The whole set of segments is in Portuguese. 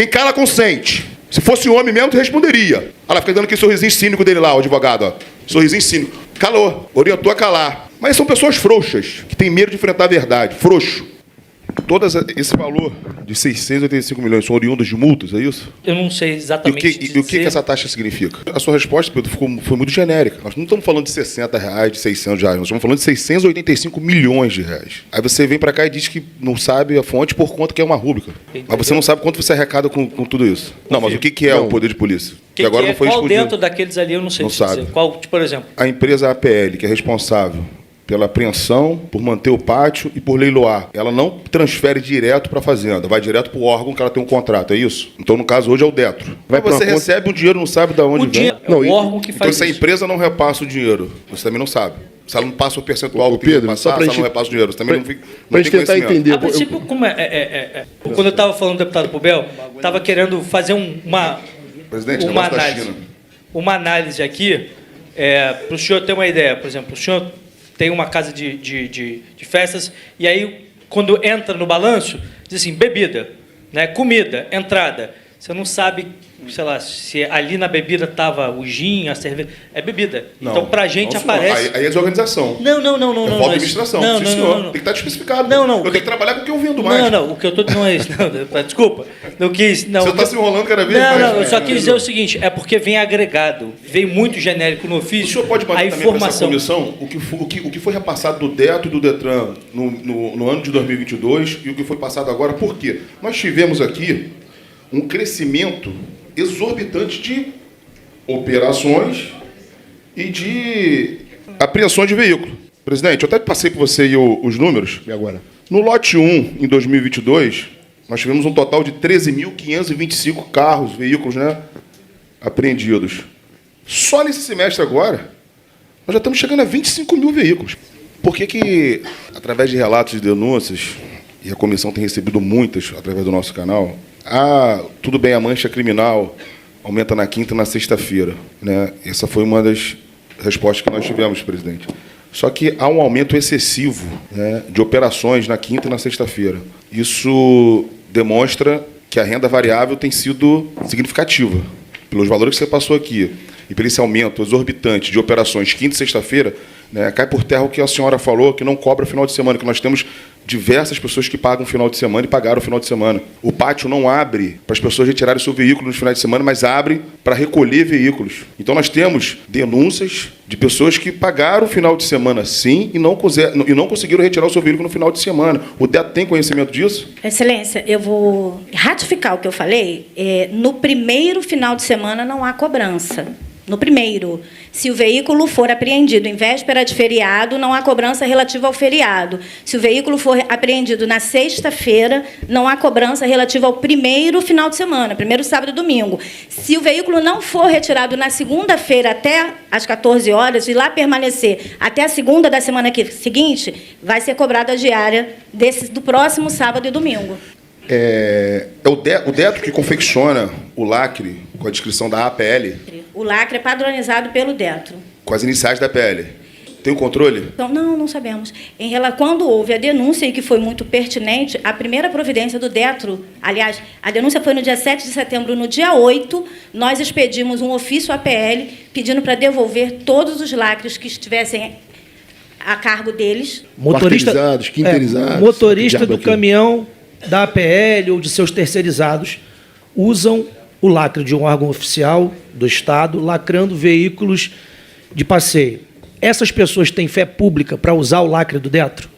Quem cala, consente. Se fosse homem mesmo, tu responderia. Olha lá, fica dando aquele sorrisinho cínico dele lá, o advogado, ó. Sorrisinho cínico. Calou, orientou a calar. Mas são pessoas frouxas, que têm medo de enfrentar a verdade. Frouxo. Todo esse valor de 685 milhões são oriundos de multas, é isso? Eu não sei exatamente E o que essa taxa significa? A sua resposta, Pedro, foi muito genérica. Nós não estamos falando de R$60, de R$600, nós estamos falando de 685 milhões de reais. Aí você vem para cá e diz que não sabe a fonte por conta que é uma rúbrica. Entendeu? Mas você não sabe quanto você arrecada com tudo isso. Não, mas o que é o poder de polícia? Que agora não foi qual explodido. Dentro daqueles ali eu não sei dizer. Qual, por exemplo? A empresa APL, que é responsável pela apreensão, por manter o pátio e por leiloar. Ela não transfere direto para a fazenda, vai direto para o órgão que ela tem um contrato, é isso? Então, no caso, hoje é o Detro. Mas você recebe um dinheiro, não sabe de onde vem. É o órgão que faz então, se a empresa não repassa o dinheiro, você também não sabe. Se ela não passa o percentual do que Pedro, passar, se ela não repassa o dinheiro, você também não fica. Para a gente tentar entender. A princípio, como quando eu estava falando do deputado Pubel, estava querendo fazer uma análise. Uma análise aqui, para o senhor ter uma ideia. Por exemplo, o senhor tem uma casa de festas, e aí, quando entra no balanço, diz assim, bebida, né, comida, entrada. Você não sabe, sei lá, se ali na bebida estava o gin, a cerveja. É bebida. Não, então, para a gente aparece... Aí é desorganização. Não. É falta de administração. Não, senhor. Tem que estar especificado. Eu tenho que trabalhar com o que eu vendo mais. Não, o que eu estou... Não é isso. Não, desculpa. Não quis... Não, você está se enrolando cada vez mais. Não, eu só quis dizer o seguinte, é porque vem agregado, vem muito genérico no ofício. O senhor pode bater também para essa comissão o que foi repassado do DETRO e do DETRAN no ano de 2022 e o que foi passado agora. Por quê? Nós tivemos aqui um crescimento exorbitante de operações e de apreensões de veículo. Presidente, eu até passei para você aí os números. E agora? No lote 1, em 2022, nós tivemos um total de 13.525 carros, veículos, né, apreendidos. Só nesse semestre agora, nós já estamos chegando a 25 mil veículos. Por que, através de relatos e denúncias, e a comissão tem recebido muitas através do nosso canal, tudo bem, a mancha criminal aumenta na quinta e na sexta-feira, né? Essa foi uma das respostas que nós tivemos, presidente. Só que há um aumento excessivo, né, de operações na quinta e na sexta-feira. Isso demonstra que a renda variável tem sido significativa. Pelos valores que você passou aqui e pelo esse aumento exorbitante de operações quinta e sexta-feira, né, cai por terra o que a senhora falou, que não cobra final de semana, que nós temos diversas pessoas que pagam final de semana e pagaram final de semana. O pátio não abre para as pessoas retirarem seu veículo nos finais de semana, mas abre para recolher veículos. Então nós temos denúncias de pessoas que pagaram o final de semana sim e não conseguiram retirar o seu veículo no final de semana. O DETRO tem conhecimento disso? Excelência, eu vou ratificar o que eu falei. No primeiro final de semana não há cobrança. No primeiro, se o veículo for apreendido em véspera de feriado, não há cobrança relativa ao feriado. Se o veículo for apreendido na sexta-feira, não há cobrança relativa ao primeiro final de semana, primeiro sábado e domingo. Se o veículo não for retirado na segunda-feira até às 14 horas e lá permanecer até a segunda da semana seguinte, vai ser cobrada a diária do próximo sábado e domingo. É o DETRO que confecciona o lacre com a descrição da APL? O lacre é padronizado pelo DETRO. Com as iniciais da APL. Tem o controle? Então, não sabemos. Quando houve a denúncia, e que foi muito pertinente, a primeira providência do DETRO, aliás, a denúncia foi no dia 7 de setembro, no dia 8, nós expedimos um ofício à APL pedindo para devolver todos os lacres que estivessem a cargo deles. Motorizados, quinterizados. Motorista do caminhão da APL ou de seus terceirizados usam o lacre de um órgão oficial do Estado, lacrando veículos de passeio. Essas pessoas têm fé pública para usar o lacre do DETRO?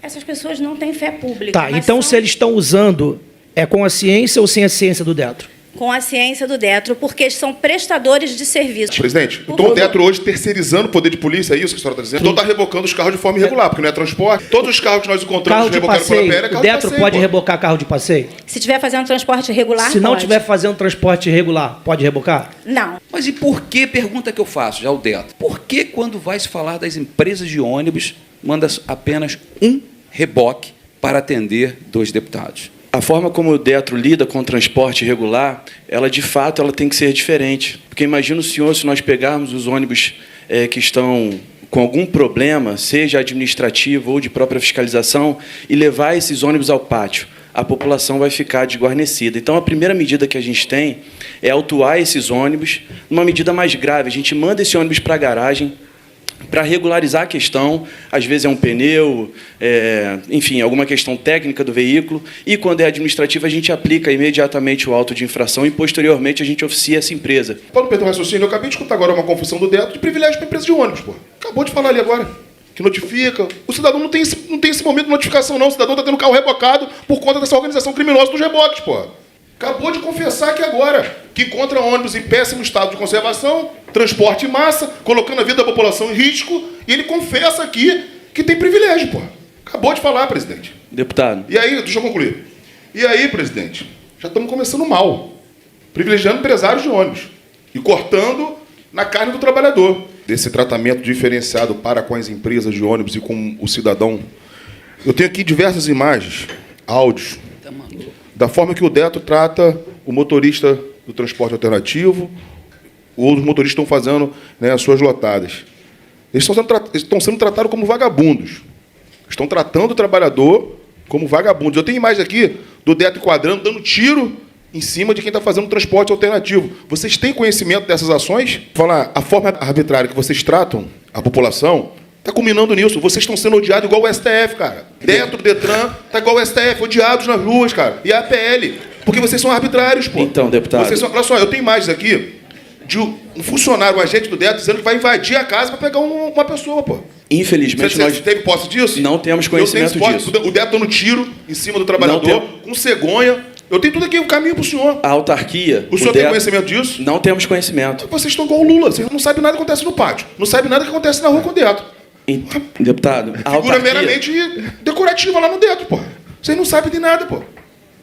Essas pessoas não têm fé pública. Tá, então se eles estão usando, é com a ciência ou sem a ciência do DETRO? Com a ciência do DETRO, porque são prestadores de serviço. Presidente, então o DETRO hoje terceirizando o poder de polícia, é isso que a senhora está dizendo? Então está rebocando os carros de forma irregular, porque não é transporte. Todos os carros que nós encontramos rebocados pela PL é carro de passeio. O DETRO pode rebocar carro de passeio? Se estiver fazendo transporte irregular, Se não estiver fazendo transporte irregular, pode rebocar? Não. Mas e por que, pergunta que eu faço, já o DETRO, por que quando vai se falar das empresas de ônibus, manda apenas um reboque para atender 2 deputados? A forma como o DETRO lida com o transporte irregular, de fato, ela tem que ser diferente. Porque imagina o senhor, se nós pegarmos os ônibus que estão com algum problema, seja administrativo ou de própria fiscalização, e levar esses ônibus ao pátio. a população vai ficar desguarnecida. Então, a primeira medida que a gente tem é autuar esses ônibus, numa medida mais grave. A gente manda esse ônibus para a garagem, para regularizar a questão, às vezes é um pneu, enfim, alguma questão técnica do veículo, e quando é administrativa a gente aplica imediatamente o auto de infração e posteriormente a gente oficia essa empresa. Para não perder o raciocínio, eu acabei de escutar agora uma confusão do DETRO de privilégio para empresa de ônibus, pô. Acabou de falar ali agora, que notifica. O cidadão não tem esse momento de notificação, não. O cidadão está tendo carro rebocado por conta dessa organização criminosa dos reboques, pô. Acabou de confessar aqui agora que encontra ônibus em péssimo estado de conservação, transporte em massa, colocando a vida da população em risco, e ele confessa aqui que tem privilégio, pô. Acabou de falar, presidente. Deputado. E aí, deixa eu concluir. E aí, presidente, já estamos começando mal, privilegiando empresários de ônibus e cortando na carne do trabalhador. Desse tratamento diferenciado para com as empresas de ônibus e com o cidadão. Eu tenho aqui diversas imagens, áudios, da forma que o DETRO trata o motorista do transporte alternativo, ou os motoristas estão fazendo, né, as suas lotadas. Eles estão sendo tratados como vagabundos. Estão tratando o trabalhador como vagabundos. Eu tenho imagens aqui do DETRO enquadrando, dando tiro em cima de quem está fazendo transporte alternativo. Vocês têm conhecimento dessas ações? Falar, a forma arbitrária que vocês tratam a população está culminando nisso. Vocês estão sendo odiados igual o STF, cara. Dentro do Detran, está igual o STF, odiados nas ruas, cara. E a APL. Porque vocês são arbitrários, pô. Então, deputado. Olha só, eu tenho imagens aqui de um funcionário, um agente do DETRO, dizendo que vai invadir a casa para pegar uma pessoa, pô. Infelizmente, Você teve posse disso? Não temos conhecimento disso. O DETRO dando tiro em cima do trabalhador, com cegonha. Eu tenho tudo aqui, o caminho para o senhor. A autarquia... O senhor tem conhecimento disso? Não temos conhecimento. Vocês estão igual o Lula. Vocês não sabem nada que acontece no pátio. Não sabem nada que acontece na rua com o DETRO. Deputado, a figura autarquia... meramente decorativa lá no DETRO, pô. Vocês não sabem de nada, pô.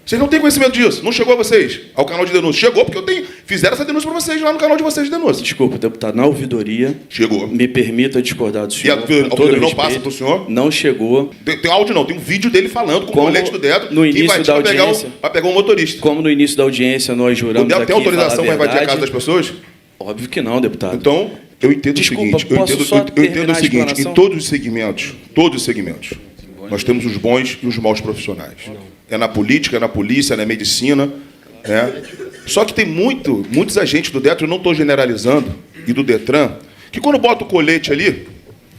Vocês não têm conhecimento disso. Não chegou a vocês ao canal de denúncia. Chegou, porque fizeram essa denúncia para vocês lá no canal de vocês de denúncia. Desculpa, deputado, na ouvidoria... Chegou. Me permita discordar do senhor. E a ouvidoria não passa para o senhor? Não chegou. Tem áudio não, tem um vídeo dele falando com o colete do DETRO no início da audiência, para pegar um motorista. Como no início da audiência nós juramos aqui... O DETRO tem autorização para invadir a casa das pessoas? Óbvio que não, deputado. Então, eu entendo o seguinte, em todos os segmentos, nós temos os bons e os maus profissionais. É na política, é na polícia, é na medicina. Só que tem muitos agentes do DETRO, eu não estou generalizando, e do Detran, que quando bota o colete ali,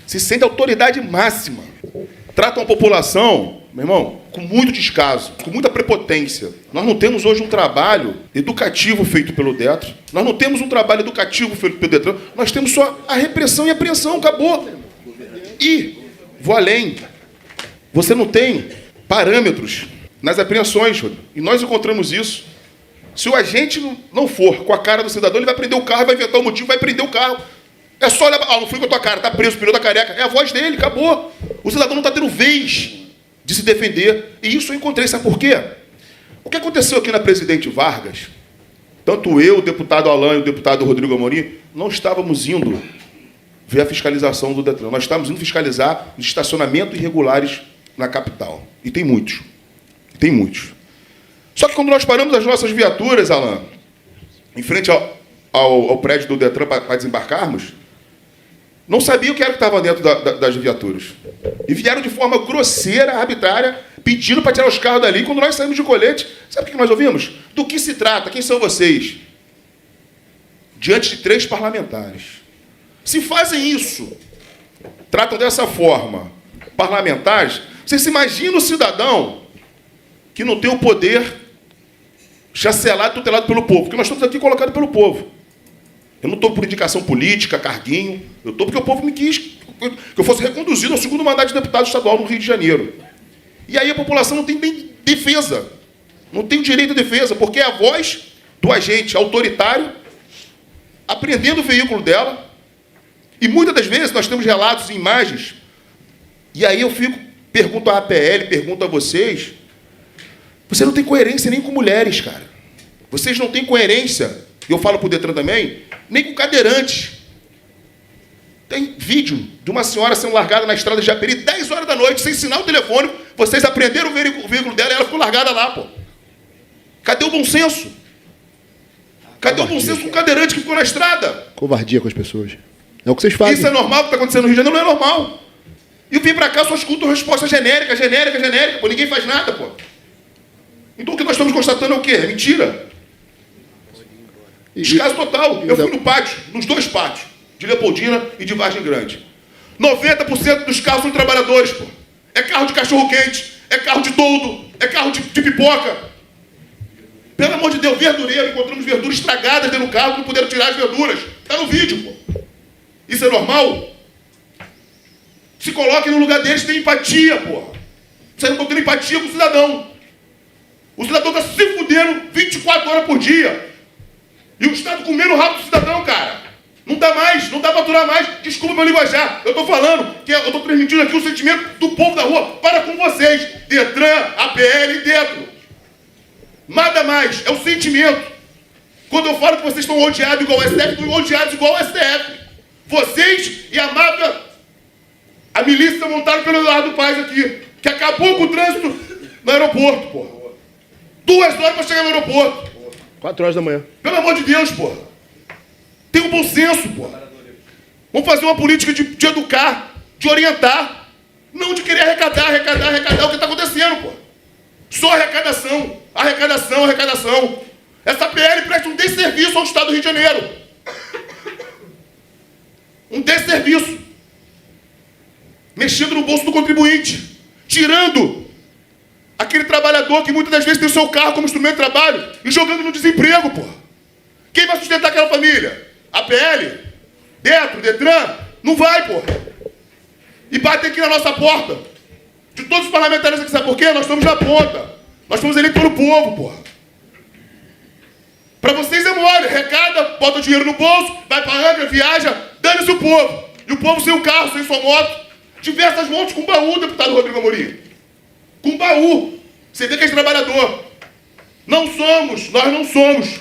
se sente autoridade máxima. Tratam a população, meu irmão, com muito descaso, com muita prepotência. Nós não temos hoje um trabalho educativo feito pelo DETRO, nós não temos um trabalho educativo feito pelo Detran, nós temos só a repressão e a apreensão, acabou. E, vou além, você não tem parâmetros nas apreensões, Rodrigo. E nós encontramos isso. Se o agente não for com a cara do cidadão, ele vai prender o carro, vai inventar o motivo, vai prender o carro. É só olhar, não fui com a tua cara, tá preso, o pneu da careca. É a voz dele, acabou. O cidadão não está tendo vez de se defender. E isso eu encontrei, sabe por quê? O que aconteceu aqui na Presidente Vargas, tanto eu, o deputado Alain e o deputado Rodrigo Amorim, não estávamos indo ver a fiscalização do Detran. Nós estávamos indo fiscalizar os estacionamentos irregulares na capital. E tem muitos. Tem muitos. Só que quando nós paramos as nossas viaturas, Alain, em frente ao prédio do Detran para desembarcarmos, não sabiam o que era que estava dentro das viaturas. E vieram de forma grosseira, arbitrária, pedindo para tirar os carros dali. Quando nós saímos de colete, sabe o que nós ouvimos? Do que se trata? Quem são vocês? Diante de 3 parlamentares. Se fazem isso, tratam dessa forma parlamentares, você se imagina o cidadão que não tem o poder chancelado e tutelado pelo povo, porque nós estamos aqui colocados pelo povo. Eu não estou por indicação política, carguinho, eu estou porque o povo me quis que eu fosse reconduzido ao 2º mandato de deputado estadual no Rio de Janeiro. E aí a população não tem nem defesa, não tem o direito à defesa, porque é a voz do agente autoritário apreendendo o veículo dela, e muitas das vezes nós temos relatos e imagens, e aí eu pergunto à APL, pergunto a vocês, você não tem coerência nem com mulheres, cara. Vocês não têm coerência, e eu falo para o Detran também, nem com cadeirantes. Tem vídeo de uma senhora sendo largada na estrada de Japeri, 10 horas da noite, sem sinal telefônico, vocês apreenderam o veículo dela e ela ficou largada lá, pô. Cadê o bom senso? Cadê o bom senso com o cadeirante que ficou na estrada? Covardia com as pessoas. É o que vocês fazem. Isso é normal, o que está acontecendo no Rio de Janeiro não é normal. E eu vim para cá, só escuto resposta genérica, pô, ninguém faz nada, pô. Então o que nós estamos constatando é o quê? É mentira. Descaso total. Eu fui no pátio, nos 2 pátios, de Leopoldina e de Vargem Grande. 90% dos carros são trabalhadores, pô. É carro de cachorro-quente, é carro de toldo, é carro de pipoca. Pelo amor de Deus, verdureiro, encontramos verduras estragadas dentro do carro, não puderam tirar as verduras. Está no vídeo, pô. Isso é normal? Se coloquem no lugar deles, tem empatia, porra. Vocês não estão tendo empatia com o cidadão. O cidadão está se fudendo 24 horas por dia. E o Estado comendo o rabo do cidadão, cara. Não dá mais, não dá pra aturar mais. Desculpa meu linguajar. Eu tô falando que eu tô transmitindo aqui o sentimento do povo da rua para com vocês. Detran, APL e dentro. Nada mais, é o sentimento. Quando eu falo que vocês estão odiados igual o STF, estão odiados igual o STF. Vocês e a máfia, a milícia montaram pelo Eduardo Paes aqui, que acabou com o trânsito no aeroporto, porra. 2 horas para chegar no aeroporto. 4 horas da manhã. Pelo amor de Deus, porra. Tem um bom senso, porra. Vamos fazer uma política de educar, de orientar. Não de querer arrecadar o que está acontecendo, porra. Só arrecadação. Arrecadação, arrecadação. Essa PL presta um desserviço ao Estado do Rio de Janeiro. Um desserviço. Mexendo no bolso do contribuinte. Tirando aquele trabalhador que muitas das vezes tem o seu carro como instrumento de trabalho e jogando no desemprego, porra. Quem vai sustentar aquela família? APL? Detran? Não vai, porra. E batem aqui na nossa porta. De todos os parlamentares aqui, sabe por quê? Nós estamos na ponta. Nós somos eleitos pelo povo, porra. Pra vocês é mole. Arrecada, bota o dinheiro no bolso, vai pra Angra, viaja, dane-se o povo. E o povo sem o carro, sem sua moto. Diversas motos com baú, deputado Rodrigo Amorim. Com baú. Você vê que é trabalhador. Nós não somos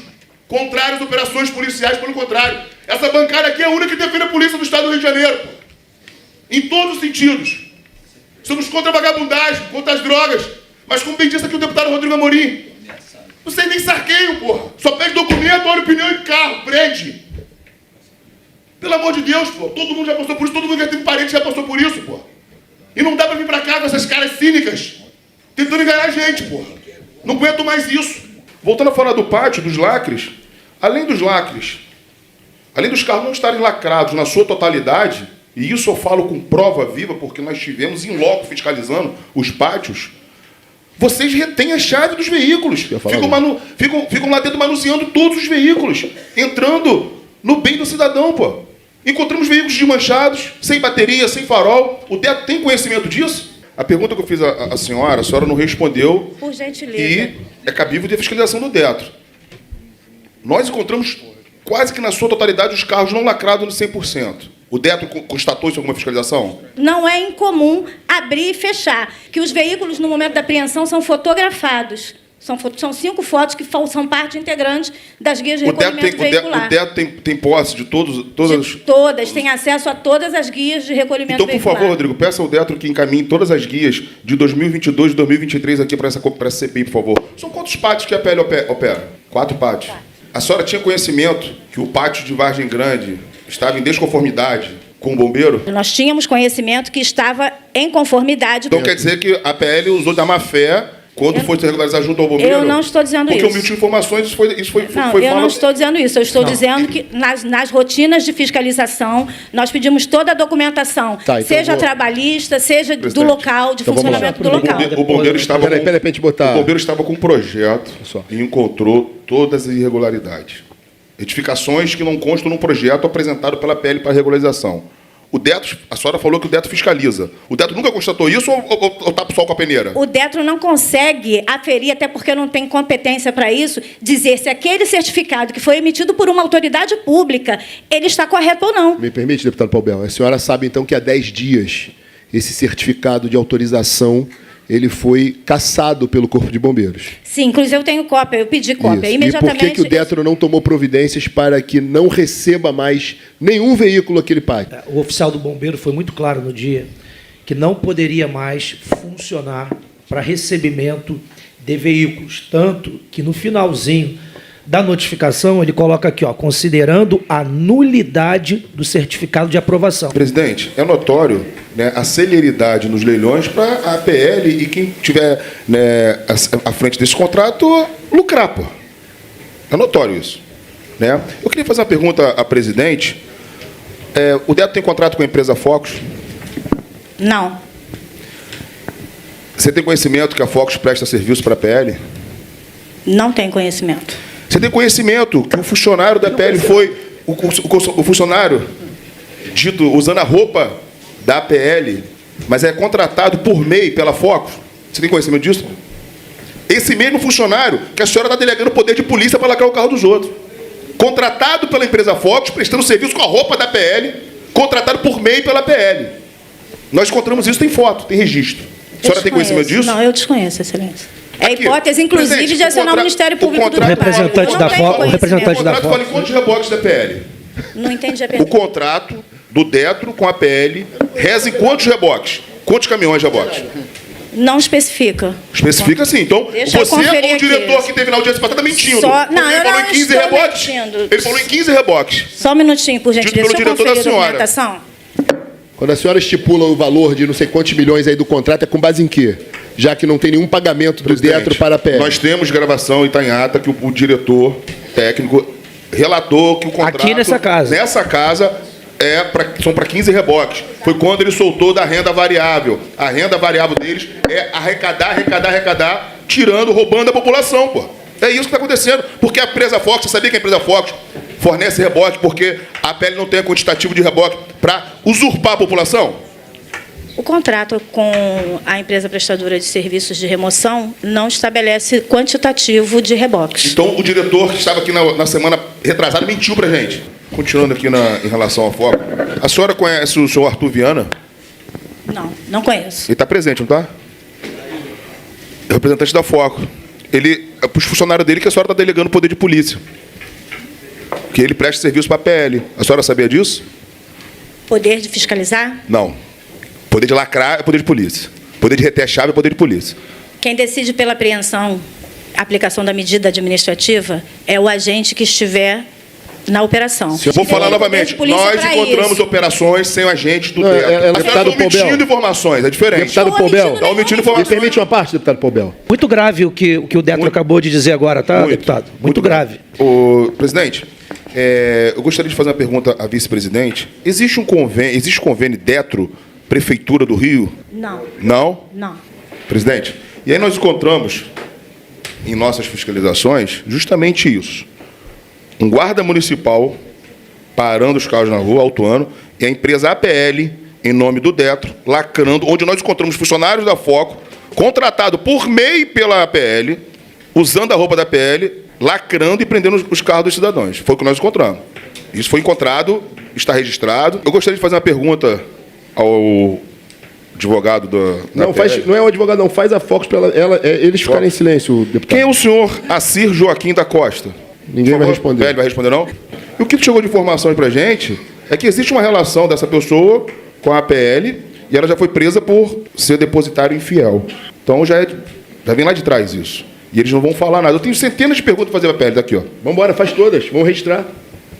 contrários às operações policiais, pelo contrário. Essa bancada aqui é a única que defende a polícia do Estado do Rio de Janeiro. Porra. Em todos os sentidos. Somos contra a vagabundagem, contra as drogas. Mas como bem disse aqui o deputado Rodrigo Amorim, vocês nem sarqueiam, porra. Só pede documento, óleo, pneu e carro, prende. Pelo amor de Deus, pô. Todo mundo já passou por isso, todo mundo que tem parente já passou por isso, pô. E não dá pra vir pra cá com essas caras cínicas, tentando enganar a gente, porra. Não aguento mais isso. Voltando a falar do pátio, dos lacres, além dos carros não estarem lacrados na sua totalidade, e isso eu falo com prova viva, porque nós estivemos em loco fiscalizando os pátios, vocês retêm a chave dos veículos. Ficam lá dentro manuseando todos os veículos, entrando no bem do cidadão, pô. Encontramos veículos desmanchados, sem bateria, sem farol. O Deto tem conhecimento disso? A pergunta que eu fiz à senhora, a senhora não respondeu. Por gentileza. E é cabível de fiscalização do Detro. Nós encontramos quase que na sua totalidade os carros não lacrados no 100%. O Detro constatou isso em alguma fiscalização? Não é incomum abrir e fechar. Que os veículos, no momento da apreensão, são fotografados. São 5 fotos que são parte integrante das guias de recolhimento veicular. O Detro tem posse de todas? De todas, tem acesso a todas as guias de recolhimento veicular. Então, por favor, Rodrigo, peça ao Detro que encaminhe todas as guias de 2022 e 2023 aqui para essa CPI, por favor. São quantos pátios que a PL opera? 4 pátios. A senhora tinha conhecimento que o pátio de Vargem Grande estava em desconformidade com o bombeiro? Nós tínhamos conhecimento que estava em conformidade. Então quer dizer que a PL usou da má-fé quando foi se regularizar junto ao bombeiro? Eu não estou dizendo isso. Porque omitiu informações, isso foi eu não estou dizendo isso. Eu estou dizendo que nas rotinas de fiscalização, nós pedimos toda a documentação, então seja trabalhista, seja do local, de funcionamento do local. O bombeiro estava botar. O bombeiro estava com um projeto e encontrou todas as irregularidades. Retificações que não constam no projeto apresentado pela PL para regularização. O Detro, a senhora falou que o Detro fiscaliza. O Detro nunca constatou isso ou tapa o sol com a peneira? O Detro não consegue aferir, até porque não tem competência para isso, dizer se aquele certificado que foi emitido por uma autoridade pública, ele está correto ou não. Me permite, deputado Paubel, a senhora sabe, então, que há 10 dias esse certificado de autorização ele foi cassado pelo Corpo de Bombeiros. Sim, inclusive eu tenho cópia, eu pedi cópia. Isso. Imediatamente. E por que o Detro não tomou providências para que não receba mais nenhum veículo aquele pátio? O oficial do bombeiro foi muito claro no dia que não poderia mais funcionar para recebimento de veículos. Tanto que, no finalzinho da notificação, ele coloca aqui, ó, considerando a nulidade do certificado de aprovação. Presidente, é notório, né, a celeridade nos leilões para a APL e quem tiver, né, à frente desse contrato lucrar, pô. É notório isso, né? Eu queria fazer uma pergunta à presidente. O Detro tem contrato com a empresa Focus? Não. Você tem conhecimento que a Focus presta serviço para a PL? Não tenho conhecimento. Você tem conhecimento que o funcionário da PL foi o funcionário dito usando a roupa da PL, mas é contratado por MEI pela Focus? Você tem conhecimento disso? Esse mesmo funcionário que a senhora está delegando poder de polícia para lacrar o carro dos outros. Contratado pela empresa Focus, prestando serviço com a roupa da PL, contratado por MEI pela PL. Nós encontramos isso, tem foto, tem registro. A senhora tem conhecimento disso? Não, eu desconheço, excelência. É Aqui, hipótese, inclusive, presidente, de acionar o Ministério Público do O representante da Focus, o representante da O contrato fala em Focus. quantos reboques da PL? Não entendi a O pergunta. contrato do Detro com a PL reza em quantos reboques? Quantos caminhões de reboques? Não especifica. Especifica sim. Então, Deixa eu você, conferir o aqui. diretor que teve na audiência passada, está mentindo. Só- Porque não, ele eu falou não em 15 estou reboques. mentindo. Ele falou em 15 reboques. Só um minutinho, por gentileza. pelo Deixa eu diretor da conferir a senhora. documentação. Quando a senhora estipula o valor de não sei quantos milhões aí do contrato, é com base em quê? Já que não tem nenhum pagamento do Presidente, Detro para a PL. Nós temos gravação e está em ata que o diretor técnico relatou que o contrato... Aqui nessa casa. Nessa casa são para 15 reboques. Foi quando ele soltou da renda variável. A renda variável deles é arrecadar, tirando, roubando a população, pô. É isso que está acontecendo. Porque a empresa Focus, você sabia que a empresa Focus fornece reboque porque a PL não tem quantitativo de reboque para usurpar a população? O contrato com a empresa prestadora de serviços de remoção não estabelece quantitativo de reboques. Então, o diretor que estava aqui na semana retrasada mentiu para a gente. Continuando aqui em relação ao foco. A senhora conhece o senhor Arthur Viana? Não conheço. Ele está presente, não está? É o representante da Foco. Ele é para os funcionários dele que a senhora está delegando poder de polícia. Que ele presta serviço para a PL. A senhora sabia disso? Poder de fiscalizar? Não. Poder de lacrar é poder de polícia. Poder de reter a chave é poder de polícia. Quem decide pela apreensão, aplicação da medida administrativa, é o agente que estiver na operação. Vou falar Ele tem novamente. poder de polícia Nós pra encontramos isso. operações sem o agente do Não, Detro. deputado Vocês estão omitindo Poubel. informações, é diferente. Deputado Estou Poubel, omitindo Está omitindo me informações. permite uma parte, deputado Poubel? Muito grave o que o Detro acabou de dizer agora, tá, deputado? Muito grave. Presidente, eu gostaria de fazer uma pergunta à vice-presidente. Existe convênio Detro, Prefeitura do Rio? Não. Não? Não. Presidente, e aí nós encontramos, em nossas fiscalizações, justamente isso. Um guarda municipal parando os carros na rua, autuando, e a empresa APL, em nome do Detro, lacrando, onde nós encontramos funcionários da Foco, contratado por MEI pela APL, usando a roupa da APL, lacrando e prendendo os carros dos cidadãos. Foi o que nós encontramos. Isso foi encontrado, está registrado. Eu gostaria de fazer uma pergunta ao advogado da APL. Não é o advogado, não. Faz a Focus para eles ficarem em silêncio, deputado. Quem é o senhor Assir Joaquim da Costa? Ninguém Por vai favor, responder. PL vai responder, não? E o que chegou de informação para a gente é que existe uma relação dessa pessoa com a APL e ela já foi presa por ser depositário infiel. Então já vem lá de trás isso. E eles não vão falar nada. Eu tenho centenas de perguntas para fazer para a APL daqui, ó. Vamos embora, faz todas. Vamos registrar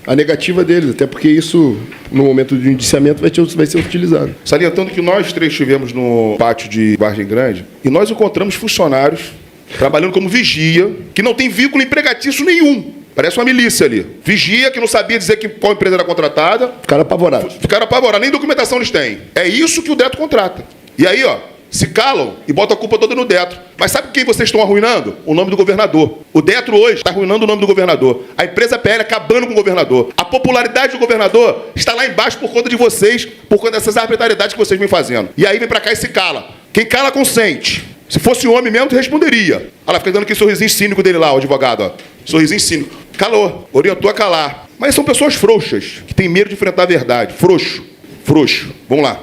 a negativa deles, até porque isso, no momento de indiciamento, vai ser utilizado. Salientando que nós três estivemos no pátio de Vargem Grande e nós encontramos funcionários trabalhando como vigia, que não tem vínculo empregatício nenhum. Parece uma milícia ali. Vigia, que não sabia dizer qual empresa era contratada. Ficaram apavorados. Ficaram apavorados, nem documentação eles têm. É isso que o Detro contrata. E aí, ó, se calam e botam a culpa toda no Detro. Mas sabe quem vocês estão arruinando? O nome do governador. O Detro hoje está arruinando o nome do governador. A empresa PL acabando com o governador. A popularidade do governador está lá embaixo por conta de vocês, por conta dessas arbitrariedades que vocês vêm fazendo. E aí vem pra cá e se cala. Quem cala, consente. Se fosse homem mesmo, tu responderia. Olha lá, fica dando aquele sorrisinho cínico dele lá, o advogado, ó. Sorrisinho cínico. Calou, orientou a calar. Mas são pessoas frouxas, que têm medo de enfrentar a verdade. Frouxo. Vamos lá.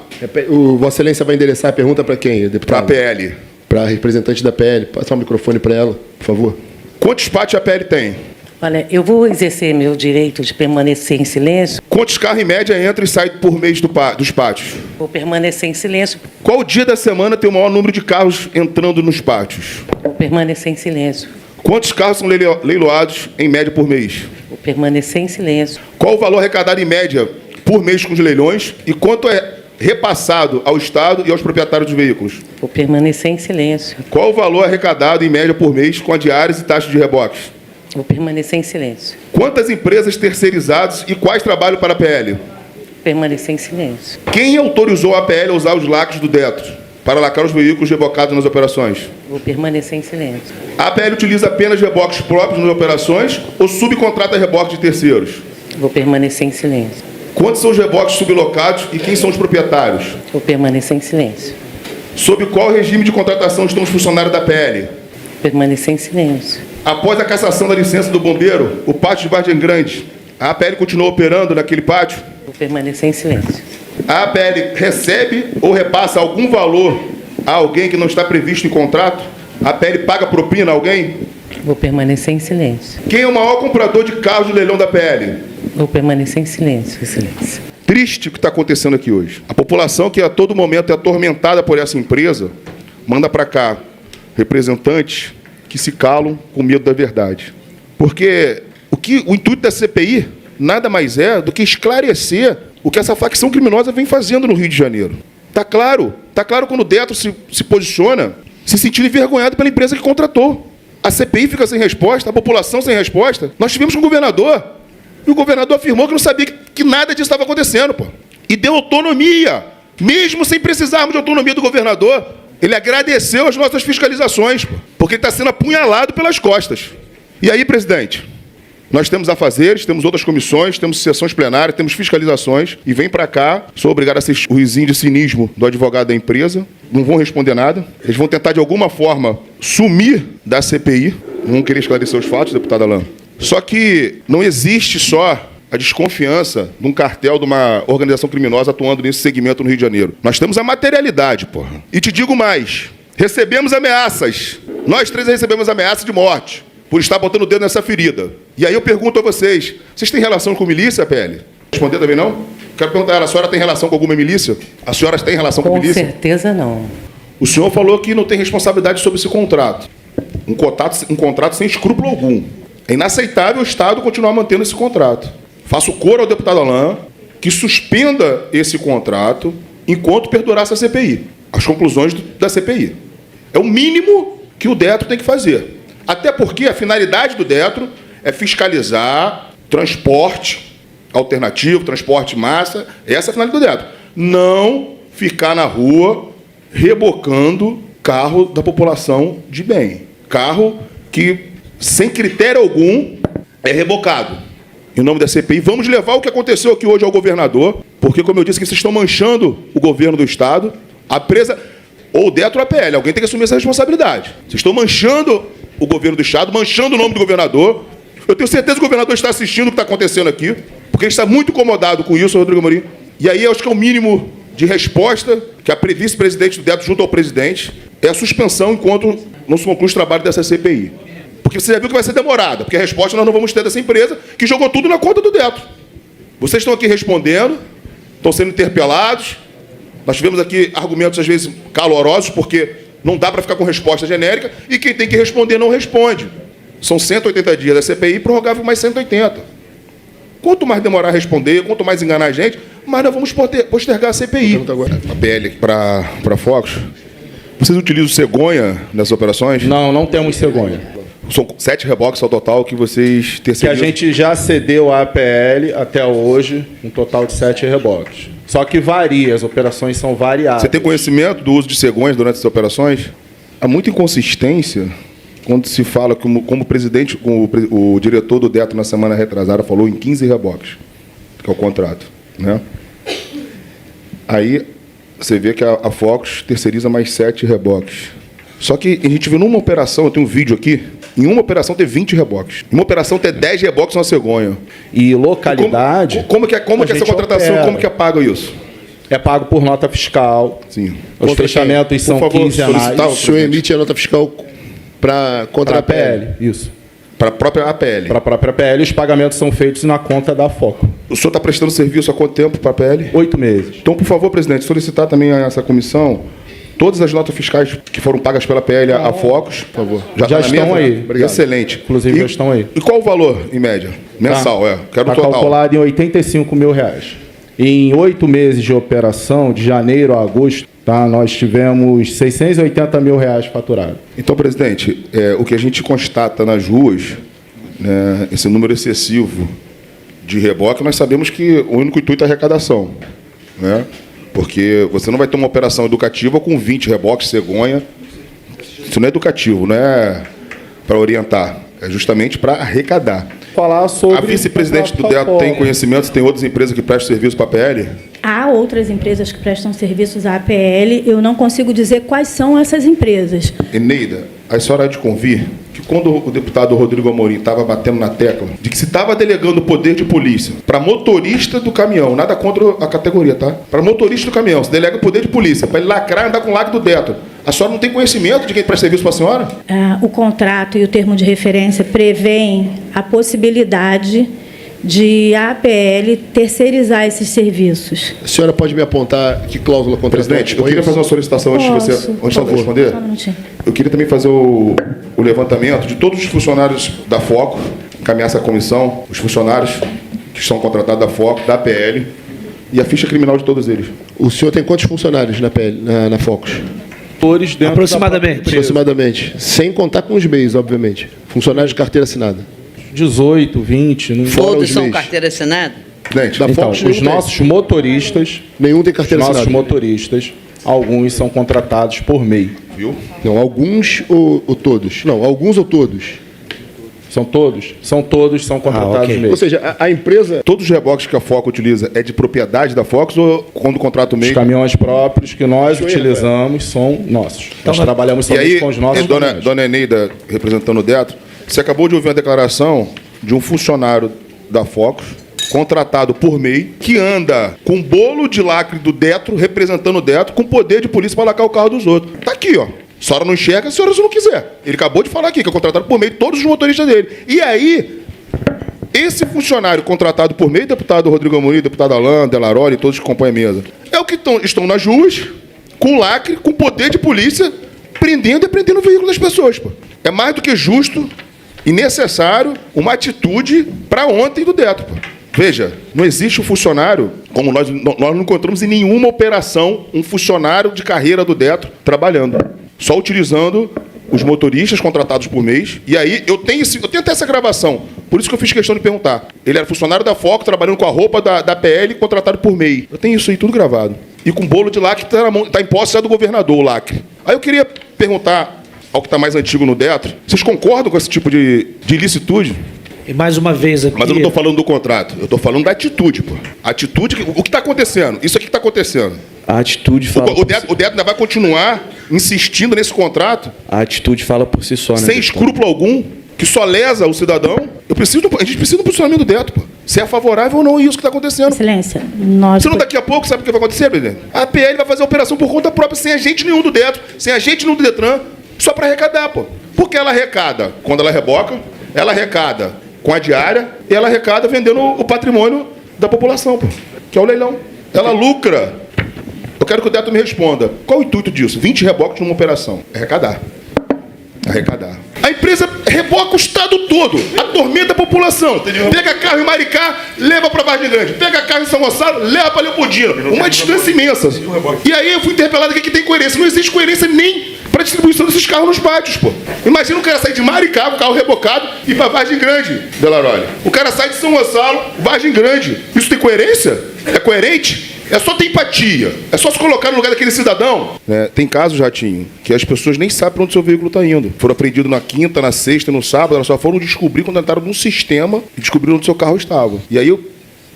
O Vossa Excelência vai endereçar a pergunta para quem, deputado? Para a PL. Para a representante da PL. Passa o microfone para ela, por favor. Quantos pátios a PL tem? Olha, eu vou exercer meu direito de permanecer em silêncio. Quantos carros, em média, entram e saem por mês dos pátios? Vou permanecer em silêncio. Qual dia da semana tem o maior número de carros entrando nos pátios? Vou permanecer em silêncio. Quantos carros são leiloados, em média, por mês? Vou permanecer em silêncio. Qual o valor arrecadado, em média, por mês com os leilões? E quanto é repassado ao Estado e aos proprietários dos veículos? Vou permanecer em silêncio. Qual o valor arrecadado, em média, por mês com a diárias e taxas de reboques? Vou permanecer em silêncio. Quantas empresas terceirizadas e quais trabalham para a APL? Permanecer em silêncio. Quem autorizou a APL a usar os lacres do Detro para lacrar os veículos rebocados nas operações? Vou permanecer em silêncio. A APL utiliza apenas reboques próprios nas operações ou subcontrata reboques de terceiros? Vou permanecer em silêncio. Quantos são os reboques sublocados e quem são os proprietários? Vou permanecer em silêncio. Sob qual regime de contratação estão os funcionários da APL? Permanecer em silêncio. Após a cassação da licença do bombeiro, o pátio de Vargem Grande, a APL continuou operando naquele pátio? Vou permanecer em silêncio. A APL recebe ou repassa algum valor a alguém que não está previsto em contrato? A APL paga propina a alguém? Vou permanecer em silêncio. Quem é o maior comprador de carros do leilão da APL? Vou permanecer em silêncio. Silêncio. Triste o que está acontecendo aqui hoje. A população que a todo momento é atormentada por essa empresa, manda para cá representantes que se calam com medo da verdade. Porque o intuito da CPI nada mais é do que esclarecer o que essa facção criminosa vem fazendo no Rio de Janeiro. Está claro quando o Detro se posiciona, se sentindo envergonhado pela empresa que contratou. A CPI fica sem resposta, a população sem resposta. Nós tivemos com o governador, e o governador afirmou que não sabia que nada disso estava acontecendo, pô. E deu autonomia, mesmo sem precisarmos de autonomia do governador. Ele agradeceu as nossas fiscalizações, pô, porque ele está sendo apunhalado pelas costas. E aí, presidente, nós temos afazeres, temos outras comissões, temos sessões plenárias, temos fiscalizações, e vem para cá, sou obrigado a assistir o risinho de cinismo do advogado da empresa, não vão responder nada, eles vão tentar de alguma forma sumir da CPI, não vão querer esclarecer os fatos, deputado Alain. Só que não existe só a desconfiança de um cartel, de uma organização criminosa atuando nesse segmento no Rio de Janeiro. Nós temos a materialidade, porra. E te digo mais, recebemos ameaças, nós três recebemos ameaça de morte, por estar botando o dedo nessa ferida. E aí eu pergunto a vocês, vocês têm relação com milícia, PL? Responder também não? Quero perguntar a ela, a senhora tem relação com alguma milícia? A senhora tem relação com milícia? Com certeza não. O senhor falou que não tem responsabilidade sobre esse contrato. Um contrato sem escrúpulo algum. É inaceitável o Estado continuar mantendo esse contrato. Faço coro ao deputado Alain que suspenda esse contrato enquanto perdurar essa CPI. As conclusões da CPI. É o mínimo que o Detro tem que fazer. Até porque a finalidade do Detro é fiscalizar transporte alternativo, transporte massa. Essa é a finalidade do Detro. Não ficar na rua rebocando carro da população de bem. Carro que, sem critério algum, é rebocado. Em nome da CPI, vamos levar o que aconteceu aqui hoje ao governador, porque, como eu disse, que vocês estão manchando o governo do Estado, a presa, ou o Detro ou a PL, alguém tem que assumir essa responsabilidade. Vocês estão manchando o governo do Estado, manchando o nome do governador. Eu tenho certeza que o governador está assistindo o que está acontecendo aqui, porque ele está muito incomodado com isso, Rodrigo Amorim. E aí eu acho que é o mínimo de resposta que a vice-presidente do Detro junto ao presidente é a suspensão enquanto não se conclui o trabalho dessa CPI. Porque você já viu que vai ser demorada, porque a resposta nós não vamos ter dessa empresa que jogou tudo na conta do Detro. Vocês estão aqui respondendo, estão sendo interpelados. Nós tivemos aqui argumentos, às vezes, calorosos, porque não dá para ficar com resposta genérica, e quem tem que responder não responde. São 180 dias da CPI, prorrogável mais 180. Quanto mais demorar a responder, quanto mais enganar a gente, mais nós vamos postergar a CPI. Agora, a PL para Focus. Vocês utilizam cegonha nessas operações? Não, não temos cegonha. São 7 reboques ao total que vocês terceirizam. Que a gente já cedeu à APL até hoje, um total de 7 reboques. Só que varia, as operações são variadas. Você tem conhecimento do uso de cegonhas durante essas operações? Há muita inconsistência quando se fala, como o presidente, o diretor do Detro na semana retrasada falou em 15 reboques, que é o contrato, né? Aí você vê que a Focus terceiriza mais 7 reboques. Só que a gente viu numa operação, eu tenho um vídeo aqui, em uma operação ter 20 reboques. Em uma operação ter 10 reboques na cegonha. E localidade... Como que é essa contratação, opera. como que é pago isso? É pago por nota fiscal. Sim. Os fechamentos são quinzenais. O senhor emite a nota fiscal contra a PL. Isso. Para a própria APL. Para a própria PL, os pagamentos são feitos na conta da Foco. O senhor está prestando serviço há quanto tempo para a PL? 8 meses. Então, por favor, presidente, solicitar também a essa comissão todas as notas fiscais que foram pagas pela PL a Focus, por favor. Já tá na estão mesa? aí. Obrigado. Excelente. Inclusive, já estão aí. E qual o valor, em média? Mensal, Quero o Está total. calculado em R$ 85 mil. Em 8 meses de operação, de janeiro a agosto, tá, nós tivemos R$ 680 mil faturados. Então, presidente, o que a gente constata nas ruas, né, esse número excessivo de reboque, nós sabemos que o único intuito é a arrecadação, né? Porque você não vai ter uma operação educativa com 20 reboques, cegonha. Isso não é educativo, não é para orientar, é justamente para arrecadar. Falar sobre A vice-presidente do DETRO tem conhecimento se tem outras empresas que prestam serviço para a PL? Há outras empresas que prestam serviços à APL, eu não consigo dizer quais são essas empresas. Eneida, a senhora há de convir que quando o deputado Rodrigo Amorim estava batendo na tecla de que se estava delegando o poder de polícia para motorista do caminhão, nada contra a categoria, tá? Para motorista do caminhão, se delega o poder de polícia, para ele lacrar, andar com o lacre do DETRO. A senhora não tem conhecimento de quem presta serviço para a senhora? O contrato e o termo de referência prevêem a possibilidade de a APL terceirizar esses serviços. A senhora pode me apontar que cláusula contratual? Presidente, eu queria fazer uma solicitação antes de você responder. Só um minutinho. Eu queria também fazer o levantamento de todos os funcionários da FOCO, encaminhar essa comissão, os funcionários que estão contratados da FOCO, da APL, e a ficha criminal de todos eles. O senhor tem quantos funcionários na PL, na Focus? Aproximadamente. Aproximadamente. Sem contar com os MEIs, obviamente. Funcionários de carteira assinada. 18, 20... Não... Fora Todos os são MEIs. carteira assinada? Presidente, Da Então, Focus, os nenhum nossos motoristas... Nenhum tem carteira Os nossos assinada. motoristas, alguns são contratados por MEI. viu? Não, alguns ou todos? Não, alguns ou todos? São todos? São todos, são contratados ok. MEI. Ou seja, a empresa... Todos os reboques que a Foco utiliza é de propriedade da Fox ou quando o contrato Os meio? caminhões próprios que nós utilizamos são nossos. Nós trabalhamos E somente aí, com os nossos caminhões. dona Eneida, representando o DETRO, você acabou de ouvir uma declaração de um funcionário da Focus, contratado por MEI, que anda com bolo de lacre do DETRO, representando o DETRO, com poder de polícia para lacrar o carro dos outros. Tá aqui, ó. A senhora não enxerga, a senhora se não quiser. Ele acabou de falar aqui, que é contratado por MEI, todos os motoristas dele. E aí, esse funcionário contratado por MEI, deputado Rodrigo Amorim, deputado Alain, Delaroli, todos que compõem a mesa, é o que estão nas ruas, com lacre, com poder de polícia, prendendo e apreendendo o veículo das pessoas. Pô. É mais do que justo e necessário uma atitude para ontem do DETRO. Pô. Veja, não existe um funcionário, como nós não encontramos em nenhuma operação, um funcionário de carreira do DETRO trabalhando. Só utilizando os motoristas contratados por mês. E aí, eu tenho até essa gravação. Por isso que eu fiz questão de perguntar. Ele era funcionário da Foco, trabalhando com a roupa da PL, contratado por MEI. Eu tenho isso aí tudo gravado. E com bolo de lacre que está em posse já do governador, o lacre. Aí eu queria perguntar ao que está mais antigo no DETRO, vocês concordam com esse tipo de ilicitude? E mais uma vez aqui... Mas eu não estou falando do contrato, eu estou falando da atitude, pô. Atitude, o que está acontecendo? Isso aqui que está acontecendo. A atitude fala... O DETRO ainda vai continuar insistindo nesse contrato? A atitude fala por si só, né? Sem escrúpulo algum, que só lesa o cidadão? A gente precisa do posicionamento do DETRO, pô. Se é favorável ou não a isso que está acontecendo. Excelência, nós... Senão daqui a pouco, sabe o que vai acontecer, presidente? A PL vai fazer a operação por conta própria, sem agente nenhum do DETRO, sem agente nenhum do DETRAN, só para arrecadar, pô. Porque ela arrecada quando ela reboca, ela arrecada com a diária e ela arrecada vendendo o patrimônio da população, pô, que é o leilão. Ela lucra. Eu quero que o DETRO me responda. Qual o intuito disso? 20 reboques numa operação. Arrecadar. Arrecadar. A empresa reboca o estado todo, atormenta a população. Pega carro em Maricá, leva para Vargem Grande. Pega carro em São Gonçalo, leva para Leopoldina. Uma distância imensa. E aí eu fui interpelado aqui que tem coerência. Não existe coerência nem para a distribuição desses carros nos pátios, pô. Imagina o cara sair de Maricá com o carro rebocado e ir para Vargem Grande, Delaroli. O cara sai de São Gonçalo, Vargem Grande. Isso tem coerência? É coerente? É só ter empatia. É só se colocar no lugar daquele cidadão. Tem casos, Ratinho, que as pessoas nem sabem para onde seu veículo está indo. Foram apreendidos na quinta, na sexta, no sábado. Elas só foram descobrir quando entraram num sistema e descobriram onde seu carro estava. E aí eu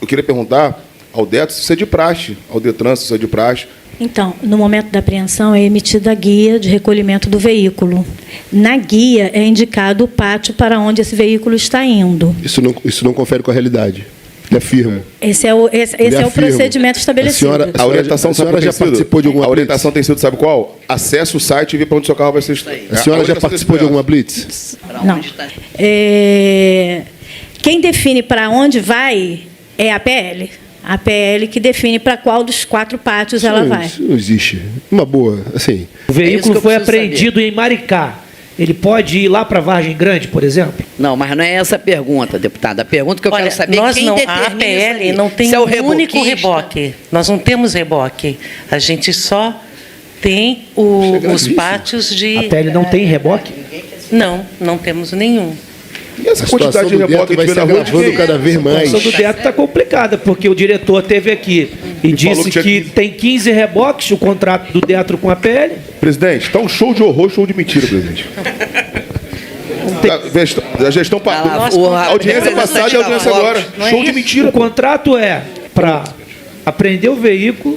queria perguntar ao DETRO se isso é de praxe, ao DETRAN se isso é de praxe. Então, no momento da apreensão é emitida a guia de recolhimento do veículo. Na guia é indicado o pátio para onde esse veículo está indo. Isso não confere com a realidade. É firme. Esse é o procedimento estabelecido. A orientação a senhora já participou de alguma A orientação tem sido, sabe qual? Acesse o site e vê para onde seu carro vai ser. A senhora já participou de alguma blitz? Não. Quem define para onde vai é a PL. a PL que define para qual dos 4 pátios ela vai. Isso não existe. Uma boa, assim. O veículo foi apreendido em Maricá. Ele pode ir lá para Vargem Grande, por exemplo? Não, mas não é essa a pergunta, deputada. A pergunta que eu quero saber nós quem não, determina a APL não tem se é o um único reboquista. reboque. Nós não temos reboque. A gente só tem os pátios de... A PL não tem reboque? Não, não temos nenhum. E essa A situação quantidade de do reboque Detro vai que se vê na rua agravando cada vez A mais. situação do Detro está complicada, porque o diretor esteve aqui e disse que tem 15 reboques o contrato do Detro com a PL. Presidente, tá um show de horror, show de mentira, presidente. A gestão a audiência passada e a audiência agora. Show de mentira. O contrato é para apreender o veículo,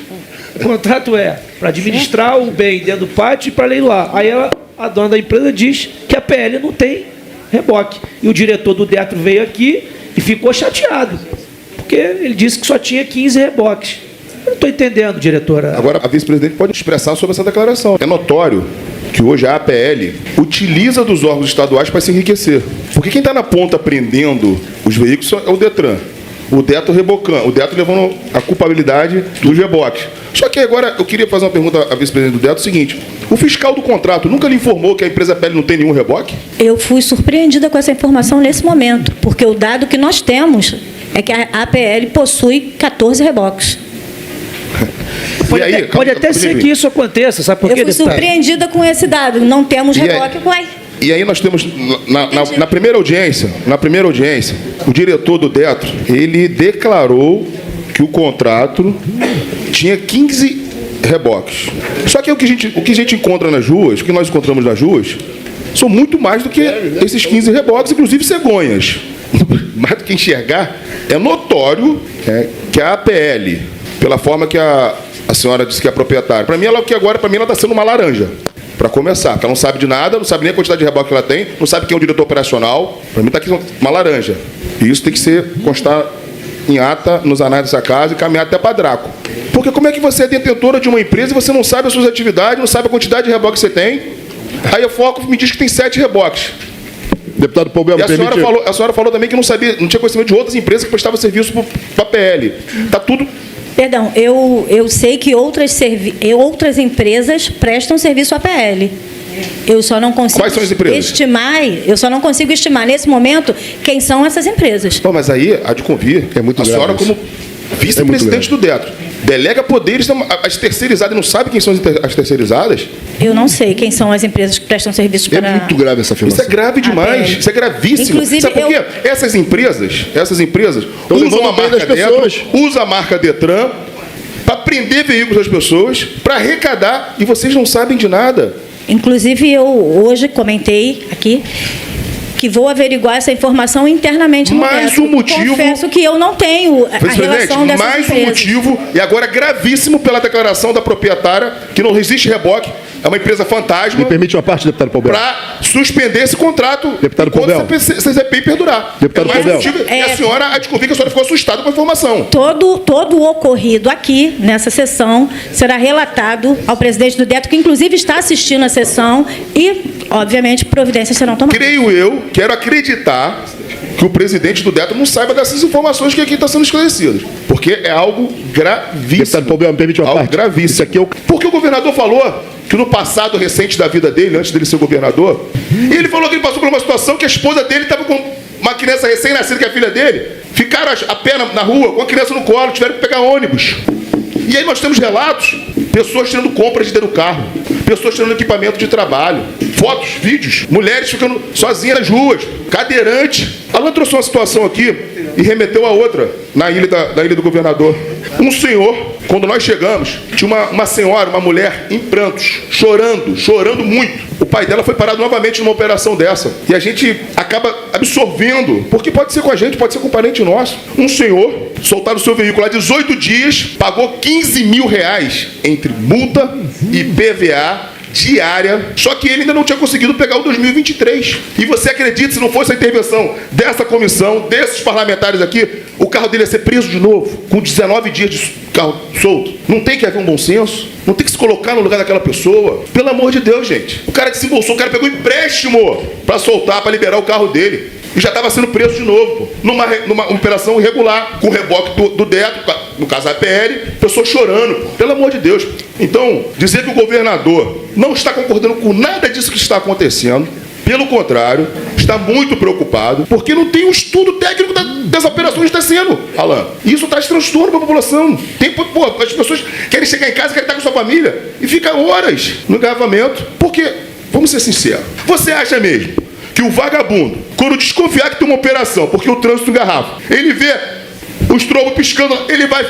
o contrato é para administrar o bem dentro do pátio e para leiloar. Aí a dona da empresa diz que a PL não tem reboque. E o diretor do Detro veio aqui e ficou chateado, porque ele disse que só tinha 15 reboques. Eu não estou entendendo, diretora. Agora, a vice-presidente pode expressar sobre essa declaração. É notório que hoje a APL utiliza dos órgãos estaduais para se enriquecer. Porque quem está na ponta prendendo os veículos é o Detran. O Detro rebocando, o Detro levando a culpabilidade dos reboques. Só que agora eu queria fazer uma pergunta à vice-presidente do Detro, o seguinte: o fiscal do contrato nunca lhe informou que a empresa PL não tem nenhum reboque? Eu fui surpreendida com essa informação nesse momento, porque o dado que nós temos é que a APL possui 14 reboques. Pode até ser que isso aconteça, sabe por quê, Eu fui deputado? surpreendida com esse dado. Não temos reboque. Uai. E aí nós temos, na primeira audiência, o diretor do Detro, ele declarou que o contrato tinha 15 reboques. Só que o que a gente encontra nas ruas, o que nós encontramos nas ruas, são muito mais do que esses 15 reboques, inclusive cegonhas. Mais do que enxergar, é notório que a APL, pela forma que a senhora disse que é proprietária, para mim ela está sendo uma laranja. Para começar, porque ela não sabe de nada, não sabe nem a quantidade de reboque que ela tem, não sabe quem é o diretor operacional. Para mim está aqui uma laranja. E isso tem que constar em ata, nos anais dessa casa e caminhar até para Draco. Porque como é que você é detentora de uma empresa e você não sabe as suas atividades, não sabe a quantidade de reboque que você tem? Aí a Foco me diz que tem 7 reboques. Deputado Paul Bel, e a senhora falou também que não tinha conhecimento de outras empresas que prestavam serviço para a PL. Está tudo... Perdão, eu sei que outras empresas prestam serviço à PL. Eu só não consigo Quais são as empresas? estimar nesse momento quem são essas empresas. Bom, mas aí há de convir a senhora como vice-presidente do Detro delega poderes às terceirizadas, não sabe quem são as terceirizadas? Eu não sei quem são as empresas que prestam serviço para... É muito grave essa afirmação. Isso é grave demais, isso é gravíssimo. Inclusive, sabe por quê? Essas empresas usam a marca Detro, usam a marca Detran para prender veículos das pessoas, para arrecadar, e vocês não sabem de nada. Inclusive, eu hoje comentei aqui que vou averiguar essa informação internamente no Detro. Confesso que eu não tenho a relação dessas mais empresas. um motivo, e agora gravíssimo pela declaração da proprietária, que não existe reboque, é uma empresa fantasma. Me permite uma parte, deputado Paul Bel? Para suspender esse contrato deputado enquanto essa CPI perdurar. Deputado Paul Bel. E a senhora, a desconvir que a senhora ficou assustada com a informação. Todo o ocorrido aqui, nessa sessão, será relatado ao presidente do Detro, que inclusive está assistindo a sessão, e, obviamente, providências serão tomadas. Creio eu, quero acreditar que o presidente do Detro não saiba dessas informações que aqui estão sendo esclarecidas. Porque é algo gravíssimo. Deputado Paul Bel, me permite uma parte? Gravíssimo. Isso aqui Porque o governador falou que no passado recente da vida dele, antes dele ser governador, ele falou que ele passou por uma situação que a esposa dele estava com uma criança recém-nascida, que é a filha dele, ficaram a pé na rua, com a criança no colo, tiveram que pegar ônibus. E aí nós temos relatos, pessoas tirando compras de dentro do carro, pessoas tirando equipamento de trabalho, fotos, vídeos, mulheres ficando sozinhas nas ruas, cadeirante. Alan trouxe uma situação aqui e remeteu a outra, na ilha do governador. Um senhor, quando nós chegamos, tinha uma senhora, uma mulher em prantos, chorando muito. O pai dela foi parado novamente numa operação dessa. E a gente acaba absorvendo, porque pode ser com a gente, pode ser com um parente nosso. Um senhor, soltaram o seu veículo há 18 dias, pagou R$15 mil entre multa e PVA diária, só que ele ainda não tinha conseguido pegar o 2023. E você acredita, se não fosse a intervenção dessa comissão, desses parlamentares aqui, o carro dele ia ser preso de novo, com 19 dias de carro solto? Não tem que haver um bom senso? Não tem que se colocar no lugar daquela pessoa? Pelo amor de Deus, gente. O cara desembolsou, o cara pegou empréstimo para soltar, para liberar o carro dele. E já estava sendo preso de novo, pô, numa operação irregular, com o reboque do Detro, no caso a PL, pessoas chorando, pelo amor de Deus. Então, dizer que o governador não está concordando com nada disso que está acontecendo, pelo contrário, está muito preocupado, porque não tem um estudo técnico das operações que está sendo, Alan. Isso traz transtorno para a população. As pessoas querem chegar em casa, querem estar com sua família, e ficam horas no engarrafamento. Porque, vamos ser sinceros, você acha mesmo que o vagabundo, quando desconfiar que tem uma operação, porque o trânsito engarrafa, ele vê o estrobo piscando, ele vai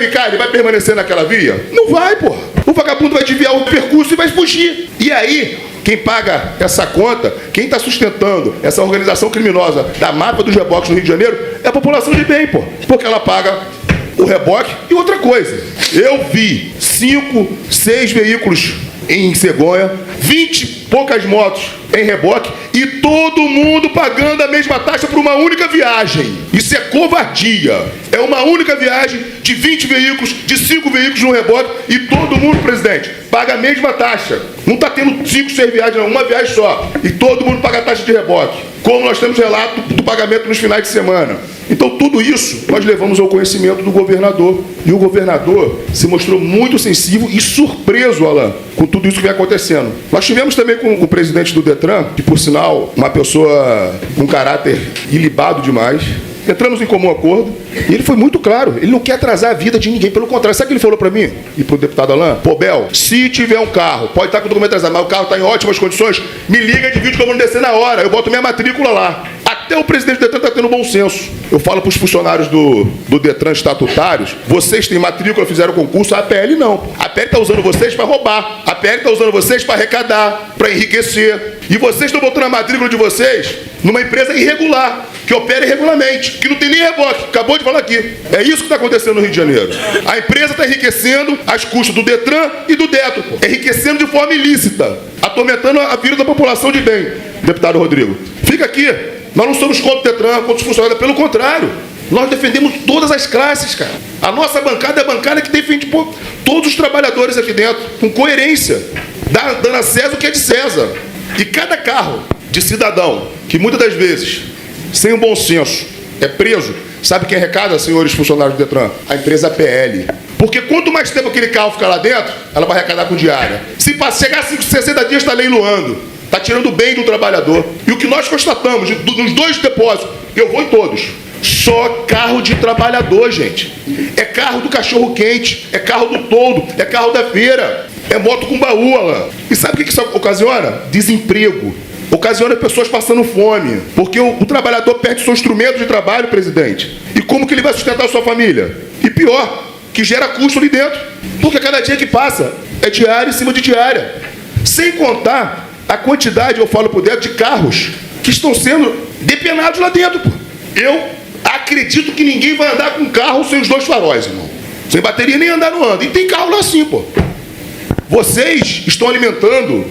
permanecer naquela via? Não vai, porra. O vagabundo vai desviar o percurso e vai fugir. E aí, quem paga essa conta, quem está sustentando essa organização criminosa da máfia dos reboques no Rio de Janeiro, é a população de bem, pô. Porque ela paga o reboque. E outra coisa, eu vi 5, 6 veículos em cegonha, 20 e poucas motos em reboque e todo mundo pagando a mesma taxa por uma única viagem. Isso é covardia. É uma única viagem de 20 veículos, de 5 veículos no reboque e todo mundo, presidente, paga a mesma taxa. Não está tendo 5, 6 viagens, não, uma viagem só. E todo mundo paga a taxa de reboque. Como nós temos relato do pagamento nos finais de semana. Então, tudo isso nós levamos ao conhecimento do governador. E o governador se mostrou muito sensível e surpreso, Alan, com tudo isso que vem acontecendo. Nós tivemos também com o presidente do Detran, que, por sinal, uma pessoa com caráter ilibado demais. Entramos em comum acordo e ele foi muito claro. Ele não quer atrasar a vida de ninguém. Pelo contrário, sabe o que ele falou para mim e para o deputado Alan? Pô, Bel, se tiver um carro, pode estar com o documento atrasado, mas o carro está em ótimas condições, me liga de vídeo que eu vou descer na hora. Eu boto minha matrícula lá. Até o presidente do Detran está tendo bom senso. Eu falo para os funcionários do Detran estatutários, vocês têm matrícula, fizeram concurso, a APL não. A APL está usando vocês para roubar. A APL está usando vocês para arrecadar, para enriquecer. E vocês estão botando a matrícula de vocês numa empresa irregular, que opera irregularmente, que não tem nem reboque. Acabou de falar aqui. É isso que está acontecendo no Rio de Janeiro. A empresa está enriquecendo às custas do Detran e do Detro. Enriquecendo de forma ilícita, atormentando a vida da população de bem. Deputado Rodrigo, fica aqui. Nós não somos contra o Detran, contra os funcionários, pelo contrário. Nós defendemos todas as classes, cara. A nossa bancada é a bancada que defende todos os trabalhadores aqui dentro, com coerência, dando a César o que é de César. E cada carro de cidadão, que muitas das vezes, sem o bom senso, é preso, sabe quem arrecada, senhores funcionários do Detran? A empresa PL. Porque quanto mais tempo aquele carro ficar lá dentro, ela vai arrecadar com diária. Se chegar a 60 dias, está leiloando. Está tirando o bem do trabalhador. E o que nós constatamos, nos 2 depósitos, eu vou em todos, só carro de trabalhador, gente. É carro do cachorro-quente, é carro do toldo, é carro da feira, é moto com baú, Alan. E sabe o que isso ocasiona? Desemprego. Ocasiona pessoas passando fome. Porque o trabalhador perde seu instrumento de trabalho, presidente. E como que ele vai sustentar a sua família? E pior, que gera custo ali dentro. Porque cada dia que passa é diária em cima de diária. Sem contar a quantidade, eu falo por dentro, de carros que estão sendo depenados lá dentro. Pô. Eu acredito que ninguém vai andar com carro sem os 2 faróis, irmão. Sem bateria nem andar no ando. E tem carro lá assim, pô. Vocês estão alimentando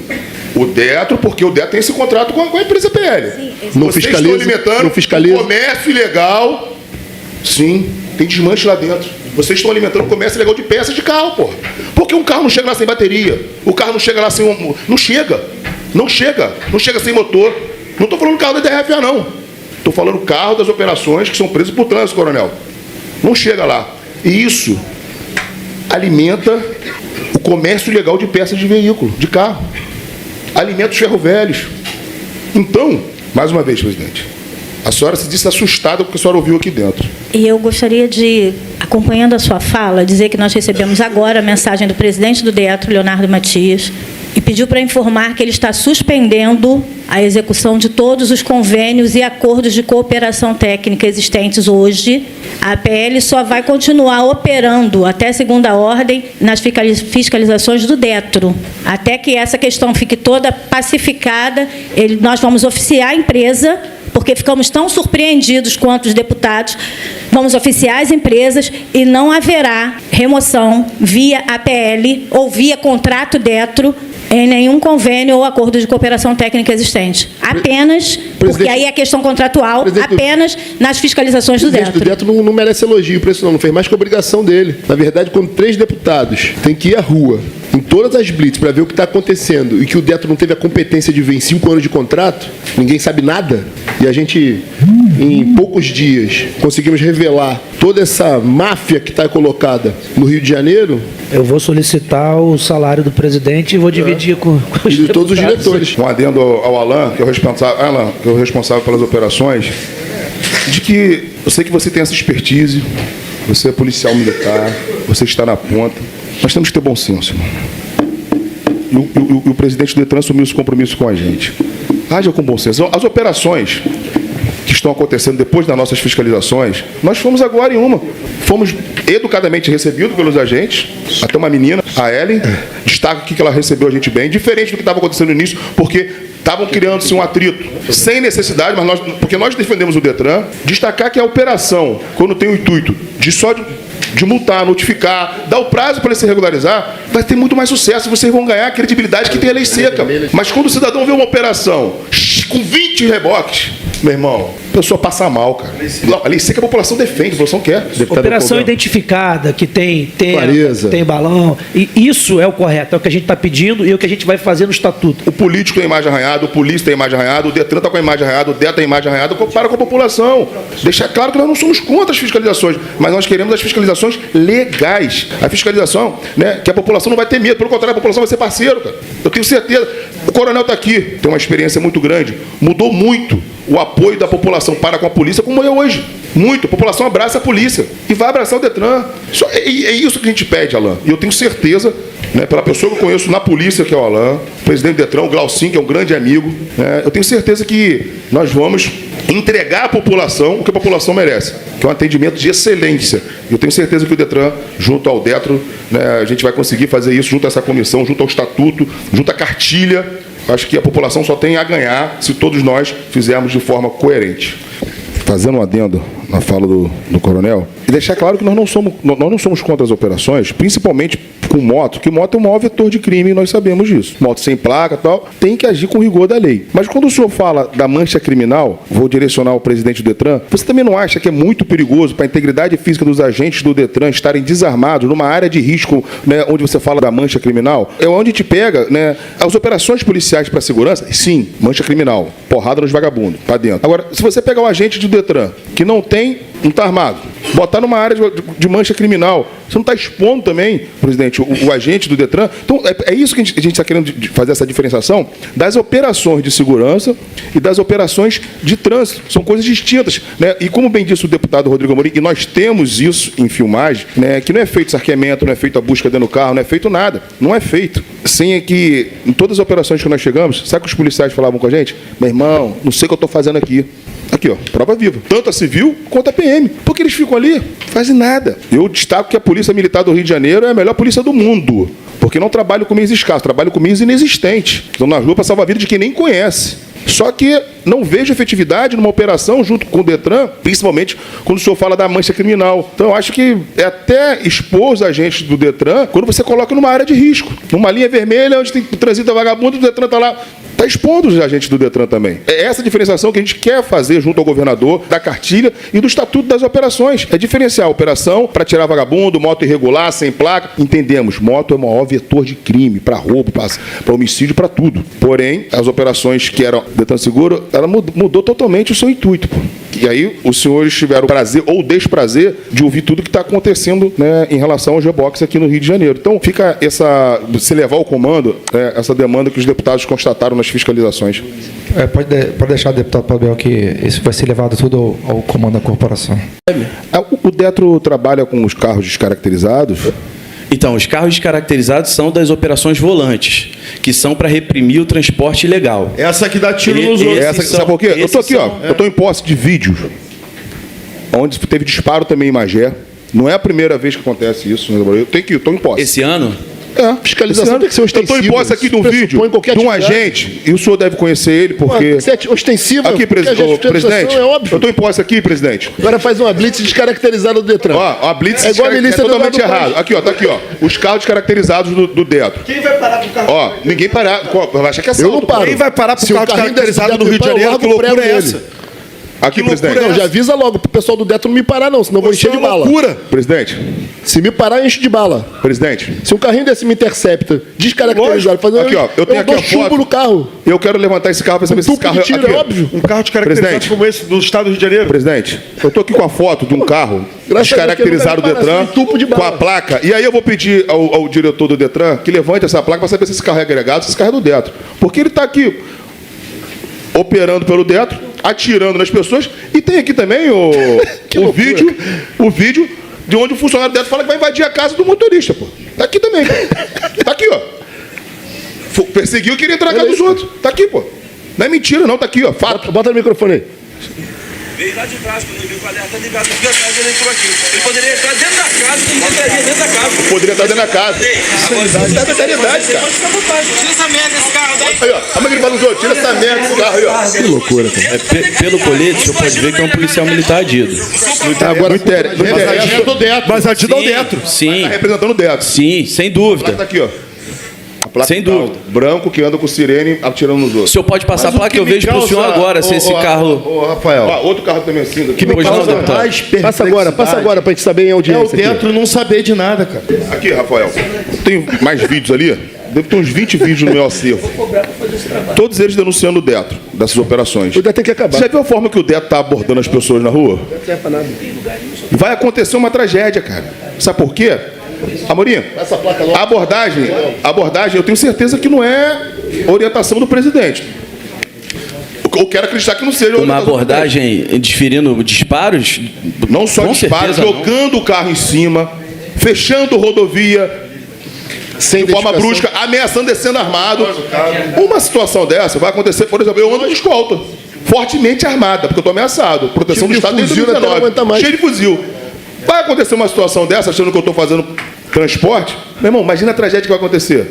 o Detro, porque o Detro tem esse contrato com a empresa PL. Sim, vocês estão alimentando o comércio ilegal. Sim, tem desmanche lá dentro. Vocês estão alimentando o comércio ilegal de peças de carro, pô. Porque um carro não chega lá sem bateria. O carro não chega lá sem... Não chega. Não chega sem motor. Não estou falando carro da DRFA, não. Estou falando carro das operações que são presos por trânsito, coronel. Não chega lá. E isso alimenta o comércio ilegal de peças de veículo, de carro. Alimenta os ferro-velhos. Então, mais uma vez, presidente, a senhora se disse assustada porque a senhora ouviu aqui dentro. E eu gostaria de, acompanhando a sua fala, dizer que nós recebemos agora a mensagem do presidente do Detro, Leonardo Matias, e pediu para informar que ele está suspendendo a execução de todos os convênios e acordos de cooperação técnica existentes hoje. A APL só vai continuar operando até segunda ordem nas fiscalizações do Detro. Até que essa questão fique toda pacificada, nós vamos oficiar a empresa, porque ficamos tão surpreendidos quanto os deputados, vamos oficiar as empresas e não haverá remoção via APL ou via contrato Detro em nenhum convênio ou acordo de cooperação técnica existente. Apenas, porque aí é questão contratual, apenas nas fiscalizações do Detro. O Detro não merece elogio por isso, não fez mais que a obrigação dele. Na verdade, quando 3 deputados têm que ir à rua em todas as blitz para ver o que está acontecendo e que o Detro não teve a competência de ver em 5 anos de contrato, ninguém sabe nada, e a gente, em poucos dias, conseguimos revelar toda essa máfia que está colocada no Rio de Janeiro. Eu vou solicitar o salário do presidente e vou dividir com os de todos os diretores. Um adendo ao Alan, que é o responsável pelas operações, de que eu sei que você tem essa expertise, você é policial militar, você está na ponta, mas temos que ter bom senso, irmão. E o presidente do Detran assumiu esse compromisso com a gente. Haja com bom senso. As operações que estão acontecendo depois das nossas fiscalizações, nós fomos agora em uma. Fomos educadamente recebidos pelos agentes, até uma menina, a Ellen, destaca aqui que ela recebeu a gente bem, diferente do que estava acontecendo no início, porque estavam criando-se um atrito, sem necessidade, mas porque nós defendemos o Detran, destacar que a operação, quando tem o intuito de multar, notificar, dar o prazo para ele se regularizar, vai ter muito mais sucesso, vocês vão ganhar a credibilidade que tem a lei seca. Mas quando o cidadão vê uma operação com 20 reboques, meu irmão, a pessoa passa mal, cara. Não, a lei seca a população defende, a população quer. Operação identificada, que tem balão, e isso é o correto, é o que a gente está pedindo e é o que a gente vai fazer no estatuto. O político tem a imagem arranhada, o polícia tem a imagem arranhada, o Detran está com a imagem arranhada, o DETA tem a imagem arranhada, para com a população. Deixar claro que nós não somos contra as fiscalizações, mas nós queremos as fiscalizações legais. A fiscalização, né, que a população não vai ter medo, pelo contrário, a população vai ser parceiro, cara. Eu tenho certeza. O coronel está aqui, tem uma experiência muito grande, mudou muito o apoio da população para com a polícia, como é hoje. Muito. A população abraça a polícia e vai abraçar o Detran. É isso que a gente pede, Alan. E eu tenho certeza, né, pela pessoa que eu conheço na polícia, que é o Alan, o presidente do Detran, o Glaucinho, que é um grande amigo, né, eu tenho certeza que nós vamos entregar à população o que a população merece, que é um atendimento de excelência. Eu tenho certeza que o Detran, junto ao Detro, né, a gente vai conseguir fazer isso junto a essa comissão, junto ao estatuto, junto à cartilha. Acho que a população só tem a ganhar se todos nós fizermos de forma coerente. Fazendo um adendo na fala do coronel, e deixar claro que nós não somos contra as operações, principalmente com moto, que moto é o maior vetor de crime, e nós sabemos disso. Moto sem placa e tal, tem que agir com rigor da lei. Mas quando o senhor fala da mancha criminal, vou direcionar ao presidente do Detran, você também não acha que é muito perigoso para a integridade física dos agentes do Detran estarem desarmados numa área de risco, né, onde você fala da mancha criminal? É onde te pega, né, as operações policiais para segurança, sim, mancha criminal, porrada nos vagabundos, para dentro. Agora, se você pegar o agente do Detran, que não está armado, botar numa área de mancha criminal, você não está expondo também, presidente, o agente do Detran? Então, é isso que a gente está querendo fazer, essa diferenciação das operações de segurança e das operações de trânsito. São coisas distintas, né? E como bem disse o deputado Rodrigo Amorim, e nós temos isso em filmagem, né, que não é feito sarqueamento, não é feito a busca dentro do carro, não é feito nada. Não é feito. Sem que, em todas as operações que nós chegamos, sabe que os policiais falavam com a gente? Meu irmão, não sei o que eu estou fazendo aqui. Aqui, ó, prova viva. Tanto a civil quanto a PM. Porque eles ficam ali, fazem nada. Eu destaco que a Polícia Militar do Rio de Janeiro é a melhor polícia do mundo. Porque não trabalho com meios escassos, trabalho com meios inexistentes. Estão na rua para salvar a vida de quem nem conhece. Só que não vejo efetividade numa operação junto com o Detran, principalmente quando o senhor fala da mancha criminal. Então, eu acho que é até expor os agentes do Detran quando você coloca numa área de risco. Numa linha vermelha, onde tem transita vagabundo, o Detran está lá. Está expondo os agentes do Detran também. É essa diferenciação que a gente quer fazer junto ao governador, da cartilha e do estatuto das operações. É diferenciar a operação para tirar vagabundo, moto irregular, sem placa. Entendemos, moto é o maior vetor de crime, para roubo, para homicídio, para tudo. Porém, as operações que eram Detran Seguro, ela mudou totalmente o seu intuito, pô. E aí os senhores tiveram o prazer ou o desprazer de ouvir tudo que está acontecendo, né, em relação aos reboques aqui no Rio de Janeiro. Então fica se levar ao comando, essa demanda que os deputados constataram nas fiscalizações. Pode deixar, deputado Pavel, que isso vai ser levado tudo ao comando da corporação. O Detro trabalha com os carros descaracterizados. Então, os carros descaracterizados são das operações volantes, que são para reprimir o transporte ilegal. Essa que dá tiro nos outros. Sabe por quê? Eu estou aqui, ó. Eu estou em posse de vídeos, onde teve disparo também em Magé. Não é a primeira vez que acontece isso. Eu estou em posse. Esse ano? Fiscalização tem que ser ostensiva. Eu estou em posse aqui de um vídeo de um agente, e o senhor deve conhecer ele, porque... Ostensiva, aqui, presidente, é óbvio. eu estou em posse aqui, presidente. Agora faz uma blitz descaracterizada do Detran. Ó, a blitz é igual a milícia totalmente errado. Aqui, ó, tá aqui, ó. Os carros descaracterizados do Detro. Quem vai parar pro carro? Ó, ninguém parar. Vai achar que é assalto. Eu não paro. Quem vai parar pro carro descaracterizado no Rio de Janeiro? Que loucura é essa? Aqui, presidente. Não, já avisa logo pro pessoal do Detro não me parar, não, senão eu vou encher de bala. Loucura. Presidente. Se me parar, eu encho de bala. Presidente. Se um carrinho desse me intercepta, descaracterizado, fazer aqui, ó, eu tenho aqui dou a chumbo foto. no carro. Eu quero levantar esse carro para saber se esse carro tiro, aqui, é óbvio. Um carro descaracterizado presidente, como esse do estado do Rio de Janeiro. Presidente, eu tô aqui com a foto de um carro Graças descaracterizado do a Deus, eu nunca Detran vi tupo de bala. com a placa. E aí eu vou pedir ao diretor do Detran que levante essa placa para saber se esse carro é agregado, se esse carro é do Detro. Porque ele está aqui operando pelo Detro, atirando nas pessoas, e tem aqui também o vídeo de onde o funcionário do Detro fala que vai invadir a casa do motorista, pô. Tá aqui também. Tá aqui, ó. Perseguiu e queria entrar na casa dos outros. Tá aqui, pô. Não é mentira, não. Tá aqui, ó. Fato. Bota no microfone aí. Veio lá de trás, quando ele viu o alerta ligado, porque atrás ele entrou aqui. Ele poderia entrar dentro da casa, ele entraria dentro da casa. Poderia estar dentro da casa. Isso é seriedade, cara. Tira essa merda desse carro daí. Aí, ó. Como é que ele fala nos outros? Tira essa merda desse carro aí, ó. Que loucura, cara. Pelo colete, o senhor pode ver que é um policial militar adido. Agora, não interessa. Mas adido é o Detro. Sim, Tá representando o Detro. sim, sem dúvida. Tá aqui, ó. A placa Sem do carro dúvida. branco que anda com sirene atirando nos O outros. senhor pode passar a placa que eu vejo pro senhor agora, se esse carro... Ô, Rafael. Ó, outro carro também assim. Que me Pois não, causa deputado. mais Passa agora pra gente saber em É o audiência. aqui. Detro não saber de nada, cara. Aqui, Rafael. Tem mais vídeos ali? Deve ter uns 20 vídeos no meu acervo. Todos eles denunciando o Detro, dessas operações. O Detro tem que acabar. Você já viu a forma que o Detro está abordando as pessoas na rua? Não serve pra nada. Vai acontecer uma tragédia, cara. Sabe por quê? Amorim, Essa placa logo. a abordagem, eu tenho certeza que não é orientação do presidente. Eu quero acreditar que não seja Uma orientação do presidente. abordagem desferindo disparos? Não só Com disparos, certeza não. jogando o carro em cima, fechando rodovia, Sem de forma identificação. brusca, ameaçando descendo armado. Uma situação dessa vai acontecer, por exemplo, eu ando de escolta, fortemente armada, porque eu estou ameaçado. Proteção Cheio do de Estado desde fuzil, até não 2019. aguenta mais. Cheio de fuzil. Vai acontecer uma situação dessa, achando que eu estou fazendo transporte? Meu irmão, imagina a tragédia que vai acontecer.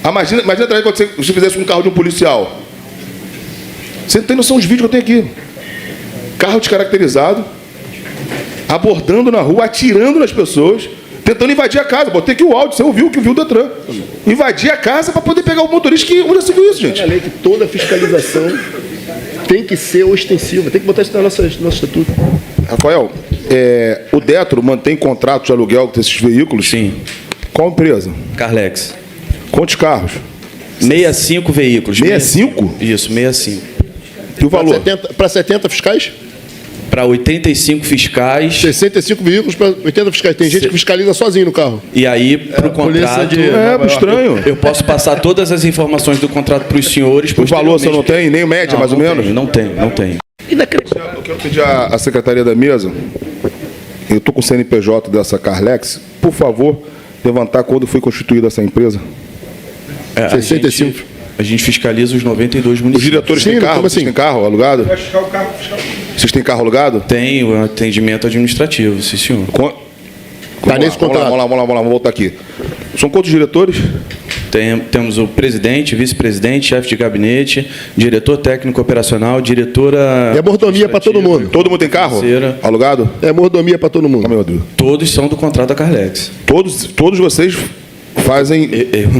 Imagina a tragédia que vai acontecer se fizesse com um carro de um policial. Você não tem noção dos vídeos que eu tenho aqui. Carro descaracterizado, abordando na rua, atirando nas pessoas, tentando invadir a casa. Botei aqui o áudio, você ouviu o que viu o Detran. Invadir a casa para poder pegar o motorista. Onde já se viu isso, gente? É a lei que toda fiscalização tem que ser ostensiva. Tem que botar isso no nosso estatuto. Rafael, o Detro mantém contrato de aluguel desses veículos? Sim. Qual empresa? Carlex. Quantos carros? 65 veículos. 65? Isso, 65. E o valor? Para 70 fiscais? Para 85 fiscais. 65 veículos para 80 fiscais. Tem gente que fiscaliza sozinho no carro. E aí, para o contrato... estranho. Eu posso passar todas as informações do contrato para os senhores. O valor você não tem? Nem média, mais ou menos? Não tem. Eu quero pedir à Secretaria da Mesa, eu estou com o CNPJ dessa Carlex, por favor, levantar quando foi constituída essa empresa. 65. A gente fiscaliza os 92 Os municípios. diretores Sim, têm carro? como Vocês assim? têm carro alugado? Vocês têm carro alugado? Tem o atendimento administrativo, sim, senhor. Tá nesse contrato. Vamos lá, vamos voltar aqui. São quantos diretores? Temos o presidente, vice-presidente, chefe de gabinete, diretor técnico operacional, diretora... É mordomia para todo mundo. Todo mundo tem carro? Financeira. Alugado? É mordomia para todo mundo. Calma aí, Rodrigo. Todos são do contrato da Carlex. Todos vocês fazem...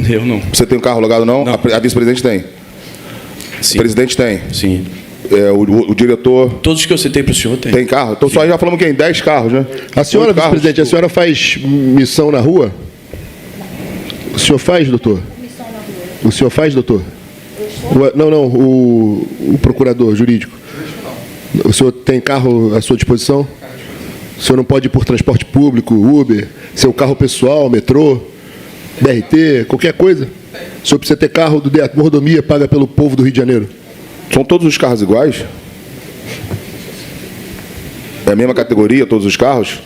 Eu não. Você tem um carro alugado, não? Não. A vice-presidente tem? Sim. O presidente tem? Sim. O diretor Todos que eu citei para o senhor tem. tem carro? Então só aí já falamos quem? 10 carros, né? A senhora, 8 carros. vice-presidente, a senhora faz missão na rua? O senhor faz, doutor? O senhor faz, doutor? O procurador jurídico. O senhor tem carro à sua disposição? O senhor não pode ir por transporte público, Uber, seu carro pessoal, metrô, BRT, qualquer coisa? O senhor precisa ter carro do Detro, mordomia paga pelo povo do Rio de Janeiro. São todos os carros iguais? É a mesma categoria, todos os carros?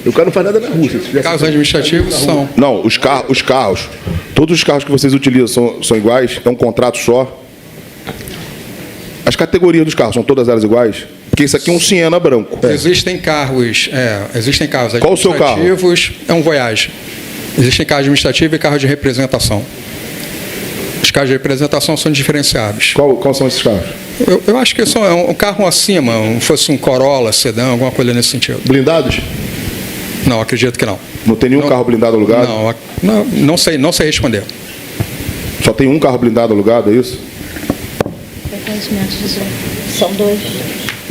O cara não faz nada na rua. Se tivesse... Carros administrativos são. Não, os carros. Todos os carros que vocês utilizam são iguais? É um contrato só? As categorias dos carros são todas elas iguais? Porque isso aqui é um Siena branco. Existem carros administrativos. Qual o seu carro? É um Voyage. Existem carros administrativos e carros de representação. Os carros de representação são diferenciados. Qual são esses carros? Eu acho que é um carro acima, fosse um Corolla, sedã, alguma coisa nesse sentido. Blindados? Não, acredito que não. Não tem nenhum carro blindado alugado? Não sei responder. Só tem um carro blindado alugado, é isso? São dois.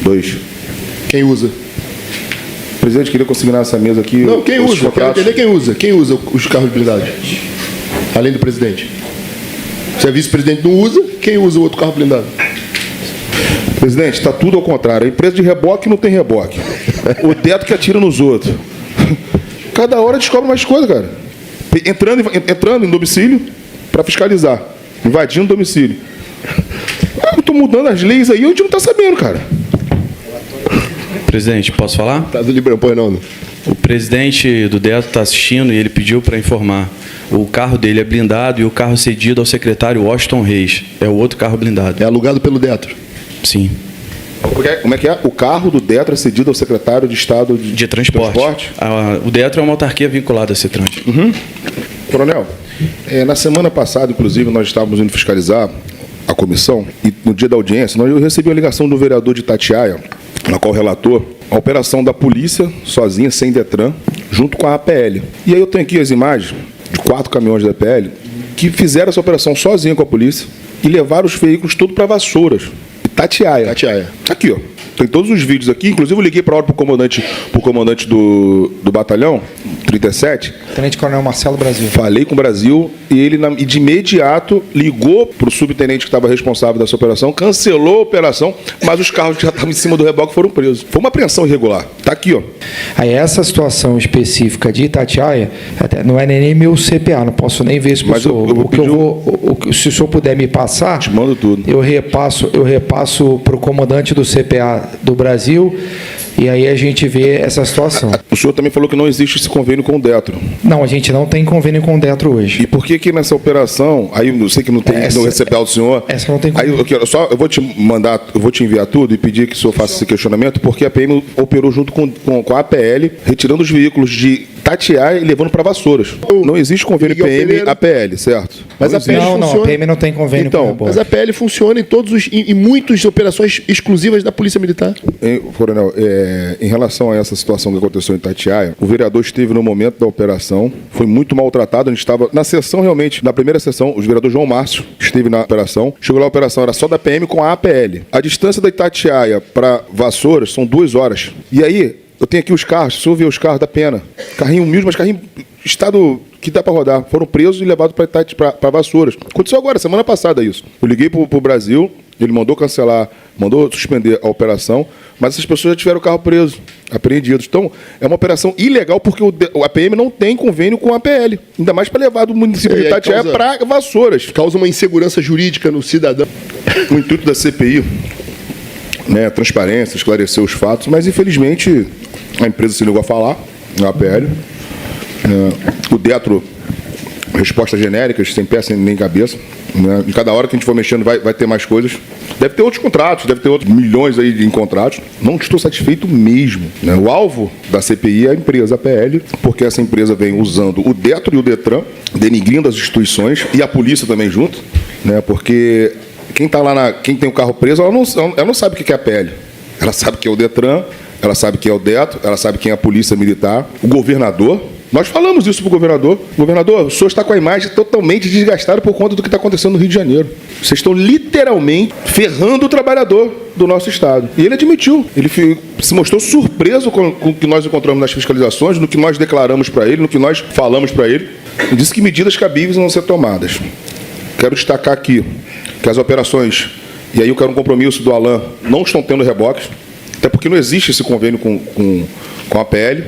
2. Quem usa? Presidente, queria consignar essa mesa aqui. Não, quem usa? Quero entender quem usa. Quem usa os carros blindados? Além do presidente. Se a vice-presidente não usa, quem usa o outro carro blindado? Presidente, está tudo ao contrário. A empresa de reboque não tem reboque. O Deto que atira nos outros. Cada hora descobre mais coisa, cara. Entrando em domicílio para fiscalizar. Invadindo o domicílio. Estou mudando as leis aí, a gente não está sabendo, cara. Presidente, posso falar? Tá do Librão, pois não. O presidente do Deto está assistindo e ele pediu para informar. O carro dele é blindado e o carro cedido ao secretário Washington Reis. É o outro carro blindado. É alugado pelo Detro? Sim. Como é que é? O carro do Detro é cedido ao secretário de Estado de Transporte. O Detro é uma autarquia vinculada a Cetrans. Coronel, na semana passada, inclusive, nós estávamos indo fiscalizar a comissão e no dia da audiência, eu recebi uma ligação do vereador de Itatiaia, na qual relatou a operação da polícia, sozinha, sem Detran, junto com a APL. E aí eu tenho aqui as imagens de 4 caminhões da APL que fizeram essa operação sozinha com a polícia e levaram os veículos todos para Vassouras. Itatiaia. Aqui, ó. Tem todos os vídeos aqui. Inclusive, eu liguei para pro comandante do batalhão 37. Tenente Coronel Marcelo Brasil. Falei com o Brasil e ele de imediato ligou para o subtenente que estava responsável dessa operação, cancelou a operação, mas os carros que já estavam em cima do reboque foram presos. Foi uma apreensão irregular. Tá aqui, ó. Aí essa situação específica de Itatiaia, até não é nem meu CPA, não posso nem ver isso para o senhor. Se o senhor puder me passar, te mando tudo. Eu repasso para o comandante do CPA do Brasil e aí a gente vê essa situação. O senhor também falou que não existe esse convênio com o Detro. Não, a gente não tem convênio com o Detro hoje. E por que nessa operação, aí eu sei que não tem, não recebeu do senhor. Essa não tem convênio. Aí eu vou te mandar, eu vou te enviar tudo e pedir que o senhor faça esse questionamento, porque a PM operou junto com a APL, retirando os veículos de Itatiaia e levando para Vassouras. Não existe convênio PM-APL, certo? Mas a PL funciona. Não, a PM não tem convênio com o reboque. Mas a PL funciona em muitas operações exclusivas da Polícia Militar. Coronel, em relação a essa situação que aconteceu em Itatiaia, o vereador esteve no momento da operação, foi muito maltratado, a gente estava na sessão realmente, na primeira sessão, o vereador João Márcio esteve na operação, chegou lá a operação, era só da PM com a APL. A distância da Itatiaia para Vassouras são 2 horas. E aí, eu tenho aqui os carros, se eu ver os carros da pena, carrinho humilde, mas carrinho estado que dá para rodar, foram presos e levados para Vassouras. Aconteceu agora, semana passada isso. Eu liguei para o Brasil, ele mandou cancelar, mandou suspender a operação, mas essas pessoas já tiveram o carro preso, apreendidos. Então, é uma operação ilegal porque a PM não tem convênio com a APL, ainda mais para levar do município de Itatiaia para Vassouras. Causa uma insegurança jurídica no cidadão. O intuito da CPI, transparência, esclarecer os fatos, mas infelizmente a empresa se negou a falar, a APL. O Detro, respostas genéricas, sem pé, nem cabeça. Em cada hora que a gente for mexendo vai ter mais coisas. Deve ter outros contratos, deve ter outros milhões aí em contratos. Não estou satisfeito mesmo. O alvo da CPI é a empresa, a PL, porque essa empresa vem usando o Detro e o Detran, denigrindo as instituições e a polícia também junto, porque quem tá lá quem tem o carro preso, ela não sabe o que é a PL. Ela sabe que é o Detran, ela sabe quem é o Detro, ela sabe quem é a polícia militar, o governador. Nós falamos isso para o governador. Governador, o senhor está com a imagem totalmente desgastada por conta do que está acontecendo no Rio de Janeiro. Vocês estão literalmente ferrando o trabalhador do nosso Estado. E ele admitiu. Ele se mostrou surpreso com o que nós encontramos nas fiscalizações, no que nós declaramos para ele, no que nós falamos para ele. E disse que medidas cabíveis vão ser tomadas. Quero destacar aqui que as operações, e aí eu quero um compromisso do Alain, não estão tendo reboques, até porque não existe esse convênio com a PL.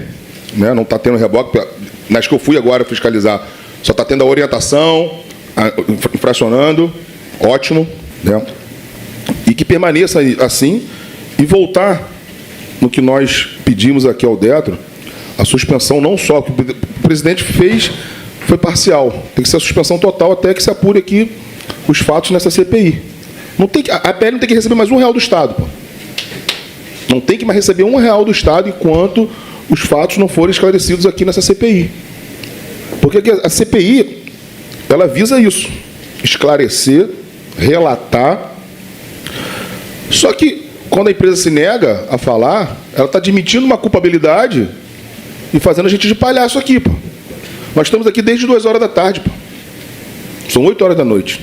Não está tendo reboque. Nas que eu fui agora fiscalizar, só está tendo a orientação, infracionando, ótimo. E que permaneça assim e voltar no que nós pedimos aqui ao Detro, a suspensão não só, que o presidente fez, foi parcial. Tem que ser a suspensão total até que se apure aqui os fatos nessa CPI. A PL não tem que receber mais R$1 do Estado. Pô. Não tem que mais receber R$1 do Estado enquanto os fatos não forem esclarecidos aqui nessa CPI. Porque a CPI, ela visa isso, esclarecer, relatar. Só que, quando a empresa se nega a falar, ela está admitindo uma culpabilidade e fazendo a gente de palhaço aqui, pô. Nós estamos aqui desde 2 horas da tarde, pô. São 8 horas da noite.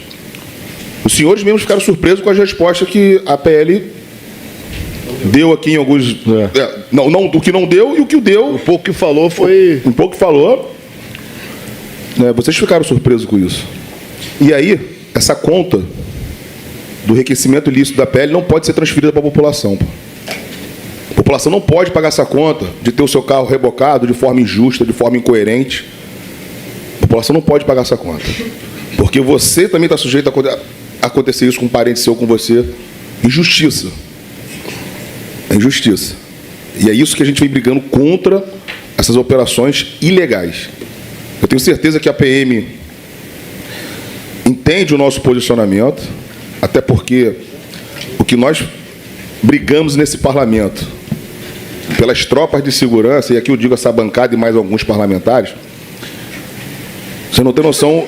Os senhores mesmos ficaram surpresos com as respostas que a PL Deu aqui em alguns... Não, o que não deu e o que deu... O pouco que falou foi... Um pouco que falou... Né, vocês ficaram surpresos com isso. E aí, essa conta do enriquecimento ilícito da PL não pode ser transferida para a população. A população não pode pagar essa conta de ter o seu carro rebocado de forma injusta, de forma incoerente. A população não pode pagar essa conta. Porque você também está sujeito a acontecer isso com um parente seu, com você. Injustiça. É injustiça. E é isso que a gente vem brigando contra essas operações ilegais. Eu tenho certeza que a PM entende o nosso posicionamento, até porque o que nós brigamos nesse parlamento, pelas tropas de segurança, e aqui eu digo essa bancada e mais alguns parlamentares, você não tem noção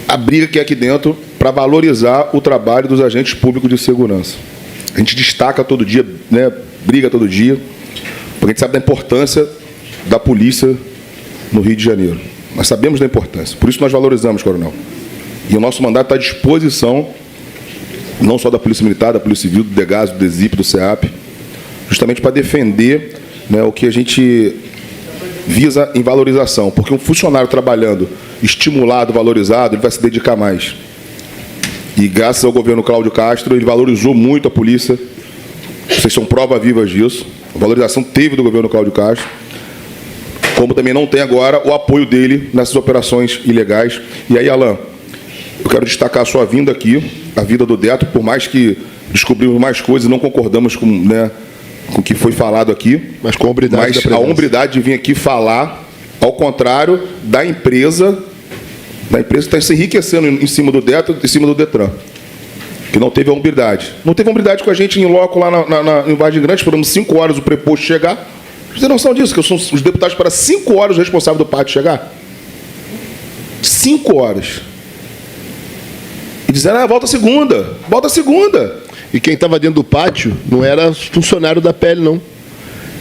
a briga que é aqui dentro para valorizar o trabalho dos agentes públicos de segurança. A gente destaca todo dia, né, briga todo dia, porque a gente sabe da importância da polícia no Rio de Janeiro. Nós sabemos da importância, por isso nós valorizamos, coronel. E o nosso mandato está à disposição, não só da Polícia Militar, da Polícia Civil, do DEGAS, do DESIP, do CEAP, justamente para defender, né, o que a gente visa em valorização. Porque um funcionário trabalhando, estimulado, valorizado, ele vai se dedicar mais. E graças ao governo Cláudio Castro, ele valorizou muito a polícia. Vocês são prova viva disso. A valorização teve do governo Cláudio Castro. Como também não tem agora o apoio dele nessas operações ilegais. E aí, Alain, eu quero destacar a sua vinda aqui, a vida do Detro, por mais que descobrimos mais coisas e não concordamos com, né, com o que foi falado aqui. Mas com a hombridade. Mas a hombridade de vir aqui falar, ao contrário da empresa que está se enriquecendo em cima do Detro, em cima do Detran, que não teve a hombridade. Não teve a hombridade com a gente em loco lá em Vargem Grande, esperamos 5 horas o preposto chegar. Vocês têm noção disso? Que são os deputados para 5 horas responsáveis do pátio chegar? 5 horas. E disseram, volta segunda, volta segunda. E quem estava dentro do pátio não era funcionário da PL, não.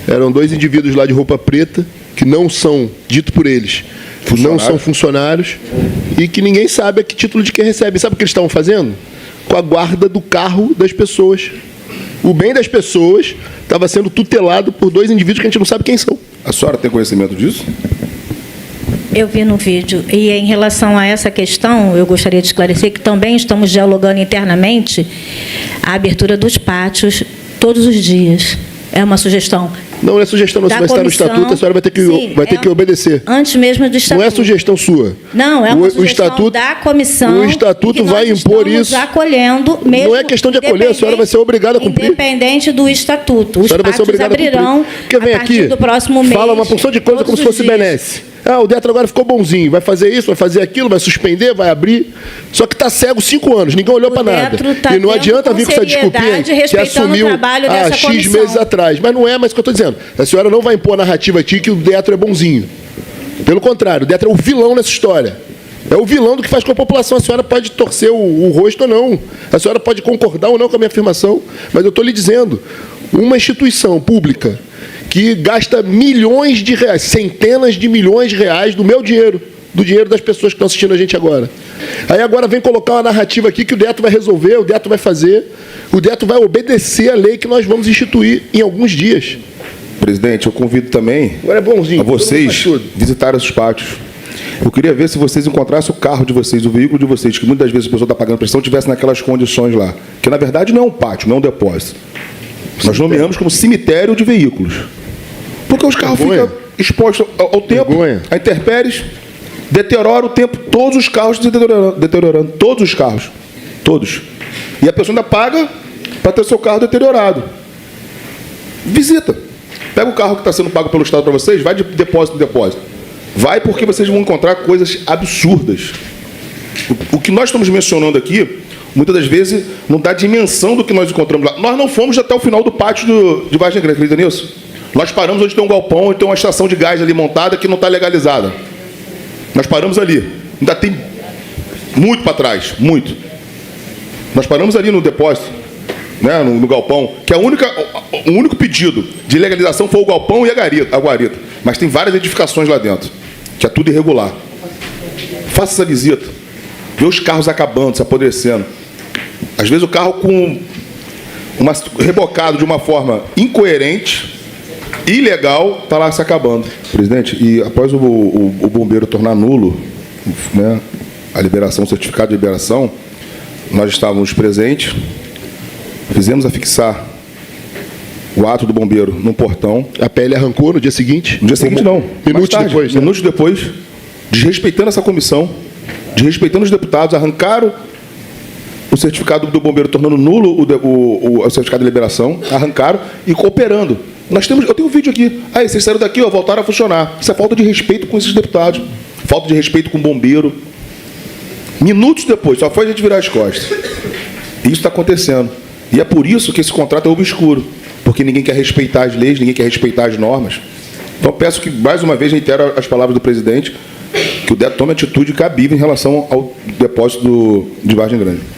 Eram 2 indivíduos lá de roupa preta, que não são, dito por eles, não são funcionários, e que ninguém sabe a que título de quem recebe. Sabe o que eles estavam fazendo? Com a guarda do carro das pessoas. O bem das pessoas estava sendo tutelado por 2 indivíduos que a gente não sabe quem são. A senhora tem conhecimento disso? Eu vi no vídeo. E em relação a essa questão, eu gostaria de esclarecer que também estamos dialogando internamente a abertura dos pátios todos os dias. É uma sugestão. Não é sugestão, não. Se vai estar no estatuto, a senhora vai ter que obedecer. Antes mesmo do estatuto. Não é sugestão sua. Não, é uma sugestão da comissão. O estatuto vai impor isso. Acolhendo mesmo. Não é questão de acolher, a senhora vai ser obrigada a cumprir. Independente do estatuto. Os pátios abrirão a partir do próximo mês. Fala uma porção de coisa como se fosse benesse. O Detro agora ficou bonzinho, vai fazer isso, vai fazer aquilo, vai suspender, vai abrir. Só que está cego 5 anos, ninguém olhou para nada. E não adianta vir com essa desculpinha que assumiu há X meses atrás. Mas não é mais o que eu estou dizendo. A senhora não vai impor a narrativa aqui que o Detro é bonzinho. Pelo contrário, o Detro é o vilão nessa história. É o vilão do que faz com a população. A senhora pode torcer o rosto ou não. A senhora pode concordar ou não com a minha afirmação. Mas eu estou lhe dizendo, uma instituição pública que gasta milhões de reais, centenas de milhões de reais do meu dinheiro, do dinheiro das pessoas que estão assistindo a gente agora. Aí agora vem colocar uma narrativa aqui que o Detro vai resolver, o Detro vai fazer, o Detro vai obedecer a lei que nós vamos instituir em alguns dias. Presidente, eu convido também agora é bonzinho, a vocês visitarem os pátios. Eu queria ver se vocês encontrassem o carro de vocês, o veículo de vocês, que muitas vezes a pessoa está pagando pressão, tivesse naquelas condições lá. Que na verdade não é um pátio, não é um depósito. Nós nomeamos como cemitério de veículos. Porque os carros ficam expostos ao tempo, a intempéries, deteriora o tempo, todos os carros deteriorando, todos os carros, todos. E a pessoa ainda paga para ter seu carro deteriorado. Visita. Pega o carro que está sendo pago pelo Estado para vocês, vai de depósito em depósito. Vai porque vocês vão encontrar coisas absurdas. O que nós estamos mencionando aqui, muitas das vezes, não dá dimensão do que nós encontramos lá. Nós não fomos até o final do pátio de Vargem Grande, acredita nisso? Nós paramos onde tem um galpão, onde tem uma estação de gás ali montada que não está legalizada. Nós paramos ali. Ainda tem muito para trás, muito. Nós paramos ali no depósito, né, no galpão, que o único pedido de legalização foi o galpão e a guarita. Mas tem várias edificações lá dentro, que é tudo irregular. Faça essa visita. Vê os carros acabando, se apodrecendo. Às vezes o carro com rebocado de uma forma incoerente, ilegal, está lá se acabando. Presidente, e após o bombeiro tornar nulo, né, a liberação, o certificado de liberação, nós estávamos presentes, fizemos afixar o ato do bombeiro no portão. A PL arrancou no dia seguinte? No dia seguinte, não. Minutos depois. Né? Minutos depois, desrespeitando essa comissão, desrespeitando os deputados, arrancaram o certificado do bombeiro, tornando nulo o certificado de liberação, arrancaram e cooperando. Eu tenho um vídeo aqui. Aí, vocês saíram daqui, ó, voltaram a funcionar. Isso é falta de respeito com esses deputados. Falta de respeito com o bombeiro. Minutos depois, só foi a gente virar as costas. Isso está acontecendo. E é por isso que esse contrato é obscuro. Porque ninguém quer respeitar as leis, ninguém quer respeitar as normas. Então, peço que, mais uma vez, reitero as palavras do presidente, que o DETO tome atitude cabível em relação ao depósito de Vargem Grande.